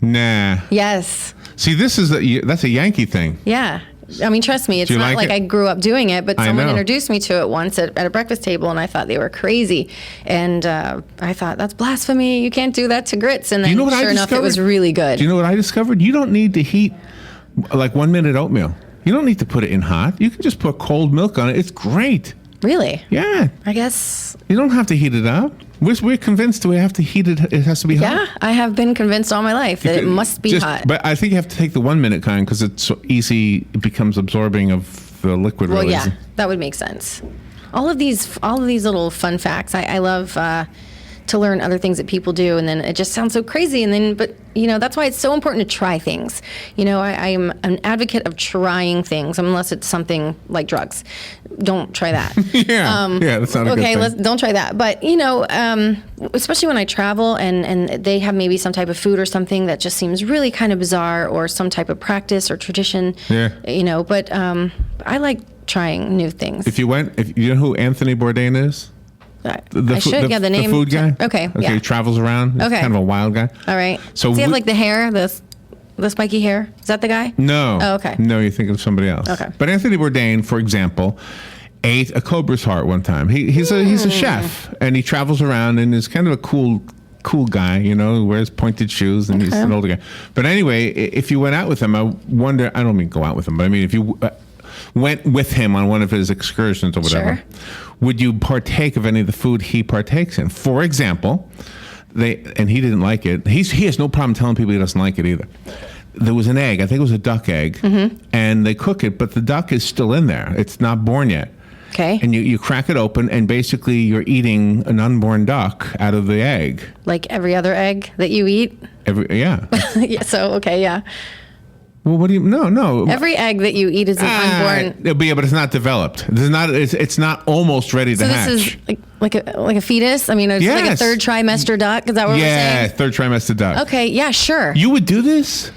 Nah. Yes. See, that's a Yankee thing. Yeah. I mean, trust me, it's Do you not like like it? I grew up doing it, but I someone know. introduced me to it once at a breakfast table, and I thought they were crazy. And I thought, that's blasphemy. You can't do that to grits. And then, You know what I sure enough, it discovered? was really good. Do you know what I discovered? You don't need to heat like 1 minute oatmeal. You don't need to put it in hot. You can just put cold milk on it. It's great. Really? Yeah. I guess. You don't have to heat it up. We're convinced we have to heat it. It has to be hot. Yeah, I have been convinced all my life that it must be hot. But I think you have to take the 1 minute kind because it's so easy. It becomes absorbing of the liquid. Well, really yeah, easy. that would make sense. All of these little fun facts. I love to learn other things that people do, and then it just sounds so crazy. But that's why it's so important to try things. I am an advocate of trying things, unless it's something like drugs. Don't try that. Yeah, that's not a good thing. Okay, don't try that. But especially when I travel and they have maybe some type of food or something that just seems really kind of bizarre, or some type of practice or tradition. Yeah. But I like trying new things. If you know who Anthony Bourdain is? I should. Yeah, the name. The food guy? Okay, Okay, yeah. he travels around. He's Okay. kind of a wild guy. All right. So Does he have like the hair, the spiky hair? Is that the guy? No. Oh, okay. No, you're thinking of somebody else. Okay. But Anthony Bourdain, for example, ate a cobra's heart one time. He's a chef, and he travels around and is kind of a cool guy, who wears pointed shoes, and he's an older guy. But anyway, if you went out with him, I wonder, I don't mean go out with him, but I mean if you went with him on one of his excursions or whatever, would you partake of any of the food he partakes in? For example, and he didn't like it. He has no problem telling people he doesn't like it either. There was an egg, I think it was a duck egg, and they cook it, but the duck is still in there. It's not born yet. Okay. And you crack it open, and basically you're eating an unborn duck out of the egg. Like every other egg that you eat? Yeah. Yeah. So, okay, yeah. Well, what do you? No. Every egg that you eat is an unborn. But it's not developed. It's not almost ready to So hatch. this is like a fetus? I mean, it's like a Yes. third trimester duck? Is that what we're saying? Yeah, third trimester duck. Okay, yeah, sure. You would do this?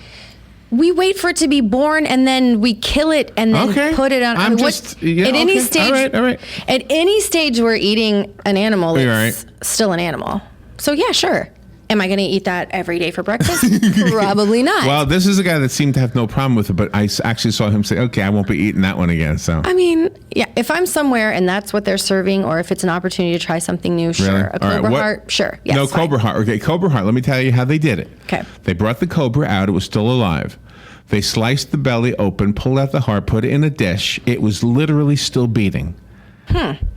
We wait for it to be born, and then we kill it, and then put it on. I'm at just any stage. All right. At any stage, we're eating an animal. You're It's still an animal. So yeah, sure. Am I going to eat that every day for breakfast? Probably not. Well, this is a guy that seemed to have no problem with it, but I actually saw him say, "Okay, I won't be eating that one again." So I mean, yeah, if I'm somewhere and that's what they're serving, or if it's an opportunity to try something new, sure. Really? A All right, cobra what- heart, sure. Yes, no, fine. cobra heart. Okay, cobra heart. Let me tell you how they did it. Okay. They brought the cobra out. It was still alive. They sliced the belly open, pulled out the heart, put it in a dish. It was literally still beating.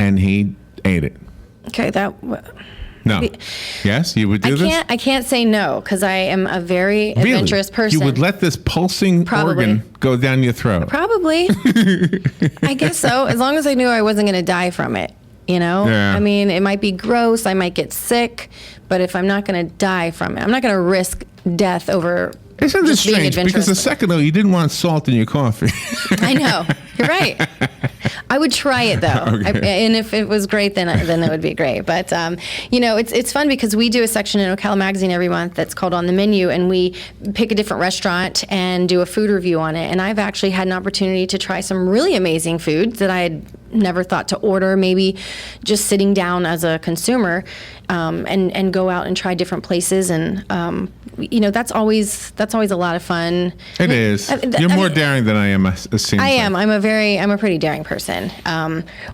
And he ate it. Okay, No. Yes, you would do this? I can't say no, because I am a very adventurous person. You would let this pulsing organ go down your throat? Probably. I guess so, as long as I knew I wasn't going to die from it. Yeah. I mean, it might be gross, I might get sick, but if I'm not going to die from it, I'm not going to risk death over Isn't this just being strange? Because adventurous. a second ago, you didn't want salt in your coffee. I know. You're right. I would try it though, and if it was great, then it would be great. But it's fun because we do a section in Ocala Magazine every month that's called On the Menu, and we pick a different restaurant and do a food review on it. And I've actually had an opportunity to try some really amazing foods that I had never thought to order. Maybe just sitting down as a consumer, and go out and try different places, and that's always a lot of fun. It is. You're more daring than I am. It seems. I am. I'm a pretty daring person.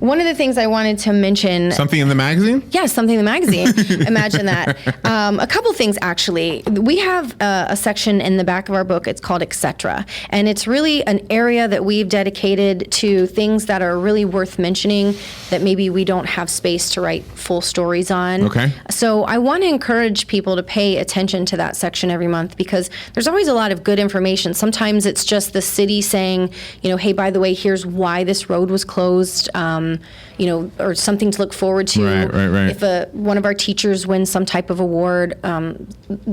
One of the things I wanted to mention. Something in the magazine? Yes, something in the magazine. Imagine that. A couple things, actually. We have a section in the back of our book. It's called Etc. And it's really an area that we've dedicated to things that are really worth mentioning that maybe we don't have space to write full stories on. Okay. So I want to encourage people to pay attention to that section every month, because there's always a lot of good information. Sometimes it's just the city saying, hey, by the way, here's why this road was closed, or something to look forward to. Right. If one of our teachers wins some type of award,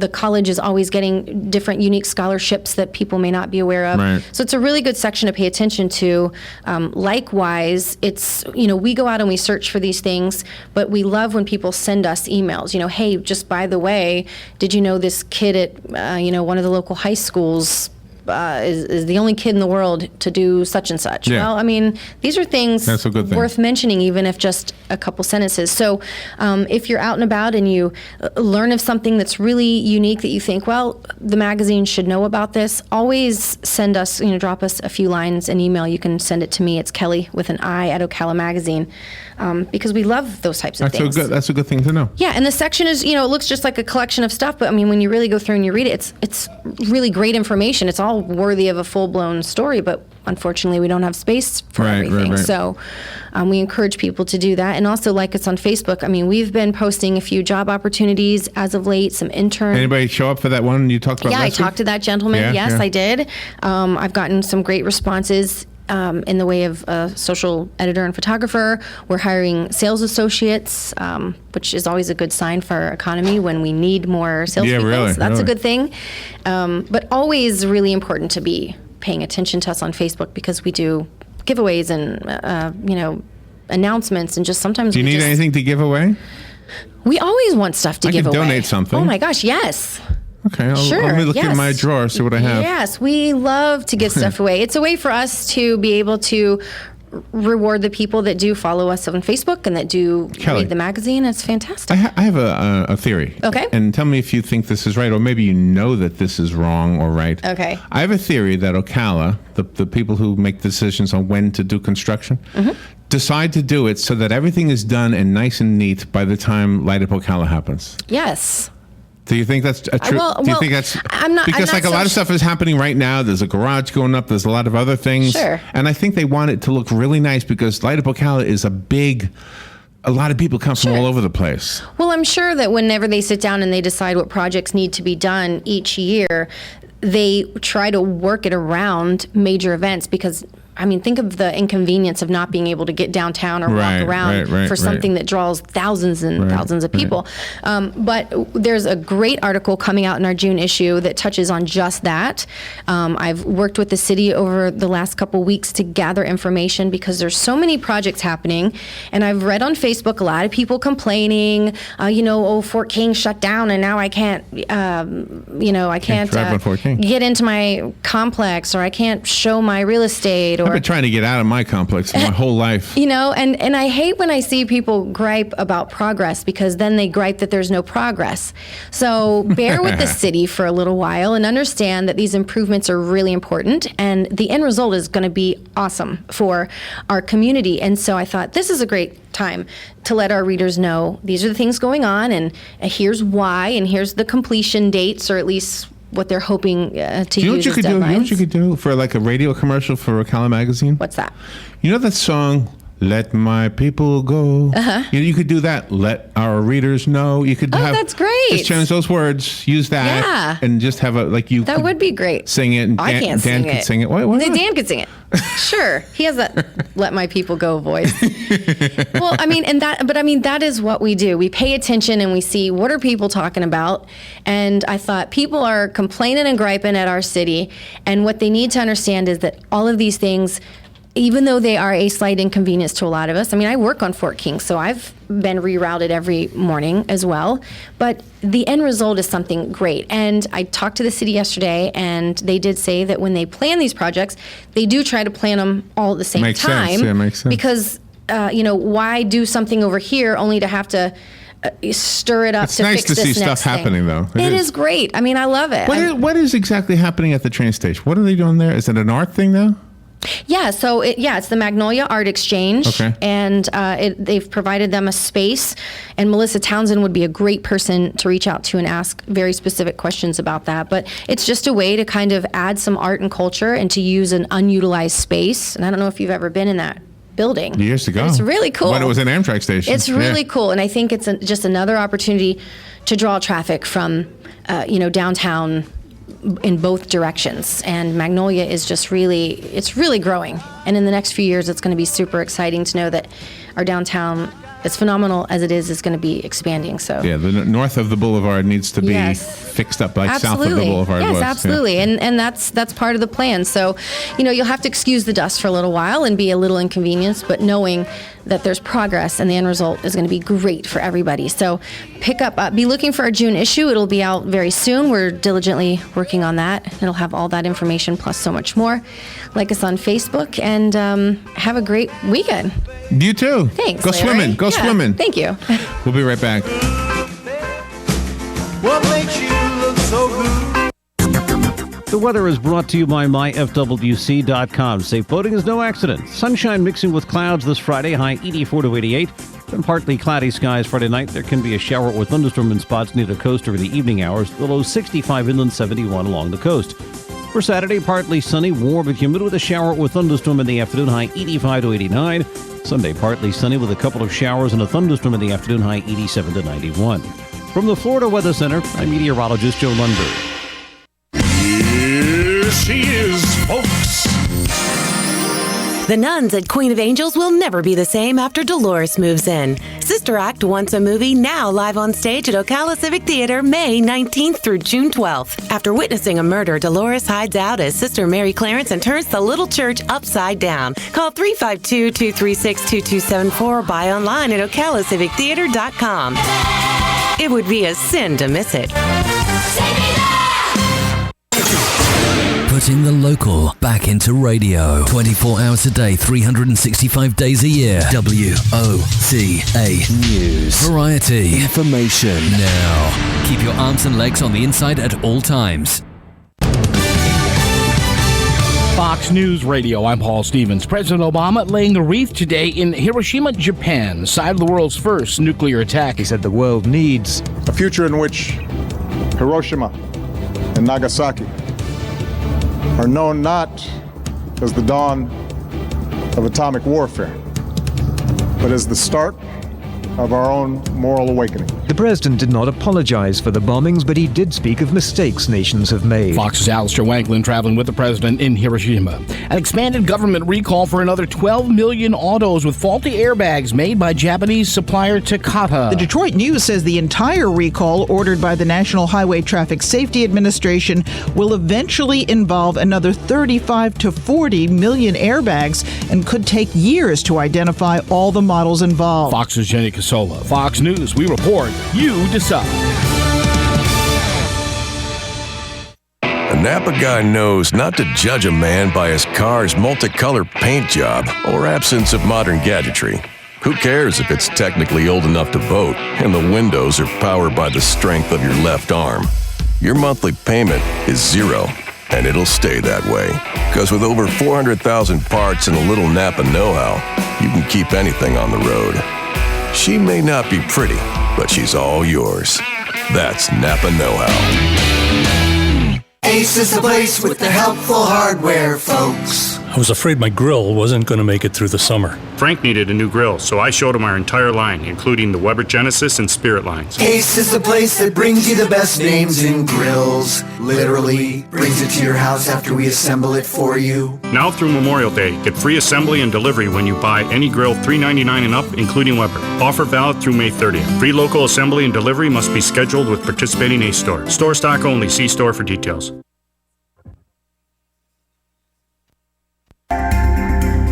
the college is always getting different unique scholarships that people may not be aware of. Right. So it's a really good section to pay attention to. Likewise, it's, we go out and we search for these things, but we love when people send us emails, hey, just by the way, did you know this kid at, one of the local high schools is the only kid in the world to do such and such. Yeah. Well, I mean, these are things That's a good thing. worth mentioning, even if just a couple sentences. So if you're out and about and you learn of something that's really unique that you think, well, the magazine should know about this, always send us, drop us a few lines, an email. You can send it to me. It's Kelly with an I at Ocala Magazine, because we love those types of things. That's a good thing to know. Yeah, and the section is, it looks just like a collection of stuff, but I mean, when you really go through and you read it, it's really great information. It's all worthy of a full-blown story, but unfortunately we don't have space for everything. Right. So we encourage people to do that, and also like us on Facebook. I mean, we've been posting a few job opportunities as of late, some intern. Anybody show up for that one you talked about Yeah, I last week? talked to that gentleman. Yeah, Yes, yeah. I did. I've gotten some great responses in the way of a social editor and photographer. We're hiring sales associates, which is always a good sign for our economy when we need more salespeople. Yeah, really, So that's a really. good thing. But always really important to be paying attention to us on Facebook, because we do giveaways and announcements, and just sometimes Do you need anything to give away? we always want stuff to I give can away. donate something. Oh my gosh, yes. Okay, Sure, let me look in yes. my drawer, see what I have. Yes, we love to give stuff away. It's a way for us to be able to reward the people that do follow us on Facebook and that do Kelly. read the magazine. It's fantastic. I have a theory. Okay. And tell me if you think this is right, or maybe you know that this is wrong or right. Okay. I have a theory that Ocala, the people who make decisions on when to do construction, decide to do it so that everything is done and nice and neat by the time Light Up Ocala happens. Yes. Do you think that's a true? well, do you think that's I'm not- because I'm like not a lot so of stuff is happening right now. There's a garage going up. There's a lot of other things. Sure. And I think they want it to look really nice because Light Up Ocala is a lot of people come from all over the place. Well, I'm sure that whenever they sit down and they decide what projects need to be done each year, they try to work it around major events, because I mean, think of the inconvenience of not being able to get downtown or Right, walk around right, for something that draws thousands and thousands of people. But there's a great article coming out in our June issue that touches on just that. I've worked with the city over the last couple weeks to gather information, because there's so many projects happening. And I've read on Facebook a lot of people complaining, Fort King shut down and now I can't, I can't drive on Fort King. get into my complex, or I can't show my real estate. I've been trying to get out of my complex my whole life. And I hate when I see people gripe about progress, because then they gripe that there's no progress. So bear with the city for a little while and understand that these improvements are really important, and the end result is going to be awesome for our community. And so I thought this is a great time to let our readers know these are the things going on, and here's why, and here's the completion dates, or at least what they're hoping to Do you know what use you as could do? You know deadlines. what you could do for like a radio commercial for Ocala Magazine? What's that? You know that song, Let My People Go? Uh-huh. You could do that. Let our readers know. You could that's great. Just change those words, use that, Yeah. and just have That would be great. sing it. And I Dan, can't Dan sing could it. sing it. Why not? Dan could sing it. Sure, he has that "Let My People Go" voice. Well, that is what we do. We pay attention and we see what are people talking about. And I thought people are complaining and griping at our city, and what they need to understand is that all of these things, even though they are a slight inconvenience to a lot of us. I mean, I work on Fort King, so I've been rerouted every morning as well. But the end result is something great. And I talked to the city yesterday, and they did say that when they plan these projects, they do try to plan them all at the same Makes time. sense. Yeah, makes sense. Because, why do something over here only to have to stir it up It's to nice fix to this see stuff next thing? happening, though. It is great. I mean, I love it. What is exactly happening at the train station? What are they doing there? Is it an art thing now? Yeah, so it's the Magnolia Art Exchange, Okay. and they've provided them a space, and Melissa Townsend would be a great person to reach out to and ask very specific questions about that. But it's just a way to kind of add some art and culture and to use an unutilized space. And I don't know if you've ever been in that building. Years ago. It's really cool. When it was an Amtrak station. It's really cool, and I think it's just another opportunity to draw traffic from, downtown in both directions. And Magnolia is just it's really growing. And in the next few years, it's going to be super exciting to know that our downtown, as phenomenal as it is going to be expanding. So yeah, the north of the boulevard needs to be fixed up like south of the boulevard was. Yes, absolutely. Yeah. And that's part of the plan. So, you'll have to excuse the dust for a little while and be a little inconvenienced, but knowing that there's progress and the end result is going to be great for everybody. So pick up, be looking for our June issue. It'll be out very soon. We're diligently working on that. It'll have all that information plus so much more. Like us on Facebook and have a great weekend. You too. Thanks. Go Larry. swimming. Go swimming. Thank you. We'll be right back. What makes you look so good? The weather is brought to you by myfwc.com. Safe boating is no accident. Sunshine mixing with clouds this Friday, high 84 to 88. Then partly cloudy skies Friday night. There can be a shower or thunderstorm in spots near the coast during the evening hours. The low 65 inland, 71 along the coast. For Saturday, partly sunny, warm and humid with a shower or thunderstorm in the afternoon, high 85 to 89. Sunday, partly sunny with a couple of showers and a thunderstorm in the afternoon, high 87 to 91. From the Florida Weather Center, I'm meteorologist Joe Lundberg. Here she is, folks. The nuns at Queen of Angels will never be the same after Dolores moves in. Sister Act Once a Movie, now live on stage at Ocala Civic Theater, May 19th through June 12th. After witnessing a murder, Dolores hides out as Sister Mary Clarence and turns the little church upside down. Call 352-236-2274 or buy online at ocalacivictheater.com. It would be a sin to miss it. Putting the local back into radio. 24 hours a day, 365 days a year. WOCA News. Variety. Information. Now. Keep your arms and legs on the inside at all times. Fox News Radio, I'm Paul Stevens. President Obama laying the wreath today in Hiroshima, Japan, site of the world's first nuclear attack. He said the world needs a future in which Hiroshima and Nagasaki are known not as the dawn of atomic warfare, but as the start of our own moral awakening. The president did not apologize for the bombings, but he did speak of mistakes nations have made. Fox's Alistair Wanklyn traveling with the president in Hiroshima. An expanded government recall for another 12 million autos with faulty airbags made by Japanese supplier Takata. The Detroit News says the entire recall ordered by the National Highway Traffic Safety Administration will eventually involve another 35 to 40 million airbags and could take years to identify all the models involved. Fox's Jenny Casola. Fox News, we report, you decide. A Napa guy knows not to judge a man by his car's multicolor paint job or absence of modern gadgetry. Who cares if it's technically old enough to vote and the windows are powered by the strength of your left arm? Your monthly payment is zero, and it'll stay that way. Because with over 400,000 parts and a little Napa know-how, you can keep anything on the road. She may not be pretty, but she's all yours. That's Napa know-how. Ace is the place with the helpful hardware, folks. I was afraid my grill wasn't going to make it through the summer. Frank needed a new grill, so I showed him our entire line, including the Weber Genesis and Spirit lines. Ace is the place that brings you the best names in grills. Literally, brings it to your house after we assemble it for you. Now through Memorial Day, get free assembly and delivery when you buy any grill $3.99 and up, including Weber. Offer valid through May 30th. Free local assembly and delivery must be scheduled with participating Ace store. Store stock only. See store for details.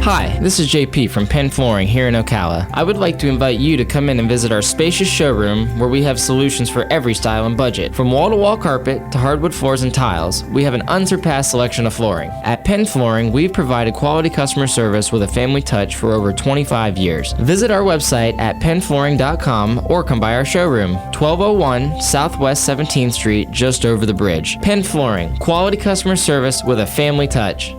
Hi, this is JP from Penn Flooring here in Ocala. I would like to invite you to come in and visit our spacious showroom where we have solutions for every style and budget. From wall-to-wall carpet to hardwood floors and tiles, we have an unsurpassed selection of flooring. At Penn Flooring, we've provided quality customer service with a family touch for over 25 years. Visit our website at pennflooring.com or come by our showroom, 1201 Southwest 17th Street, just over the bridge. Penn Flooring, quality customer service with a family touch.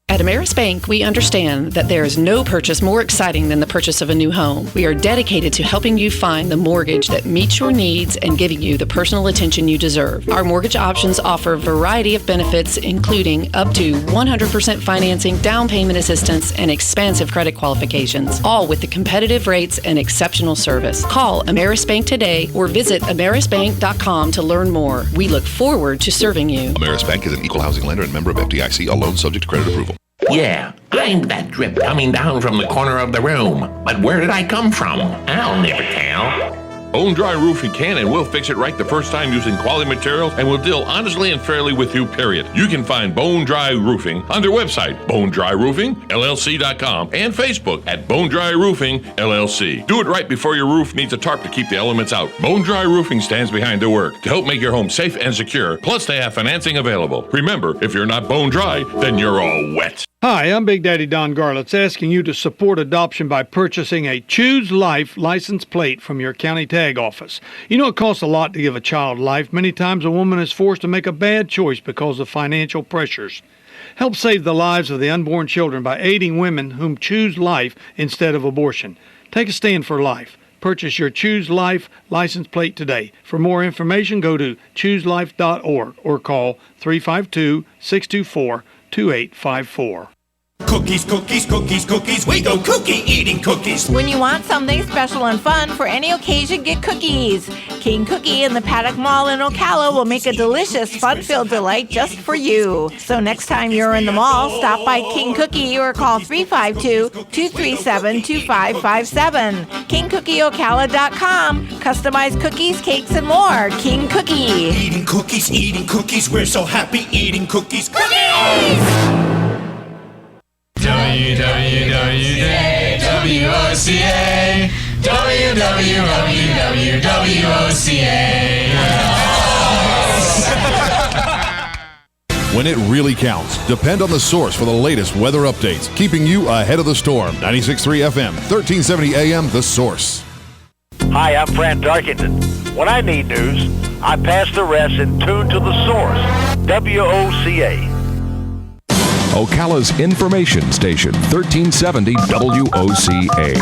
At Ameris Bank, we understand that there is no purchase more exciting than the purchase of a new home. We are dedicated to helping you find the mortgage that meets your needs and giving you the personal attention you deserve. Our mortgage options offer a variety of benefits, including up to 100% financing, down payment assistance, and expansive credit qualifications, all with the competitive rates and exceptional service. Call Ameris Bank today or visit amerisbank.com to learn more. We look forward to serving you. Ameris Bank is an equal housing lender and member of FDIC, a loan subject to credit approval. Yeah, I'm that drip coming down from the corner of the room. But where did I come from? I'll never tell. Bone Dry Roofing can and will fix it right the first time using quality materials and will deal honestly and fairly with you, period. You can find Bone Dry Roofing on their website, bonedryroofingllc.com, and Facebook at Bone Dry Roofing LLC. Do it right before your roof needs a tarp to keep the elements out. Bone Dry Roofing stands behind their work to help make your home safe and secure, plus they have financing available. Remember, if you're not bone dry, then you're all wet. Hi, I'm Big Daddy Don Garlitz, asking you to support adoption by purchasing a Choose Life license plate from your county tag office. You know it costs a lot to give a child life. Many times a woman is forced to make a bad choice because of financial pressures. Help save the lives of the unborn children by aiding women whom choose life instead of abortion. Take a stand for life. Purchase your Choose Life license plate today. For more information, go to chooselife.org or call 352-624-2854. Cookies, cookies, cookies, cookies. We go cookie eating cookies. When you want something special and fun for any occasion, get cookies. King Cookie in the Paddock Mall in Ocala will make a delicious, fun-filled delight just for you. So next time you're in the mall, stop by King Cookie or call 352-237-2557. KingCookieOcala.com. Customized cookies, cakes, and more. King Cookie. Eating cookies. We're so happy eating cookies. Cookies! WWWOCA, WWWOCA. When it really counts, depend on The Source for the latest weather updates, keeping you ahead of the storm. 96.3 FM, 1370 AM, The Source. Hi, I'm Fran Darkington. When I need news, I pass the rest and tune to The Source, WOCA. Ocala's information station, 1370 WOCA.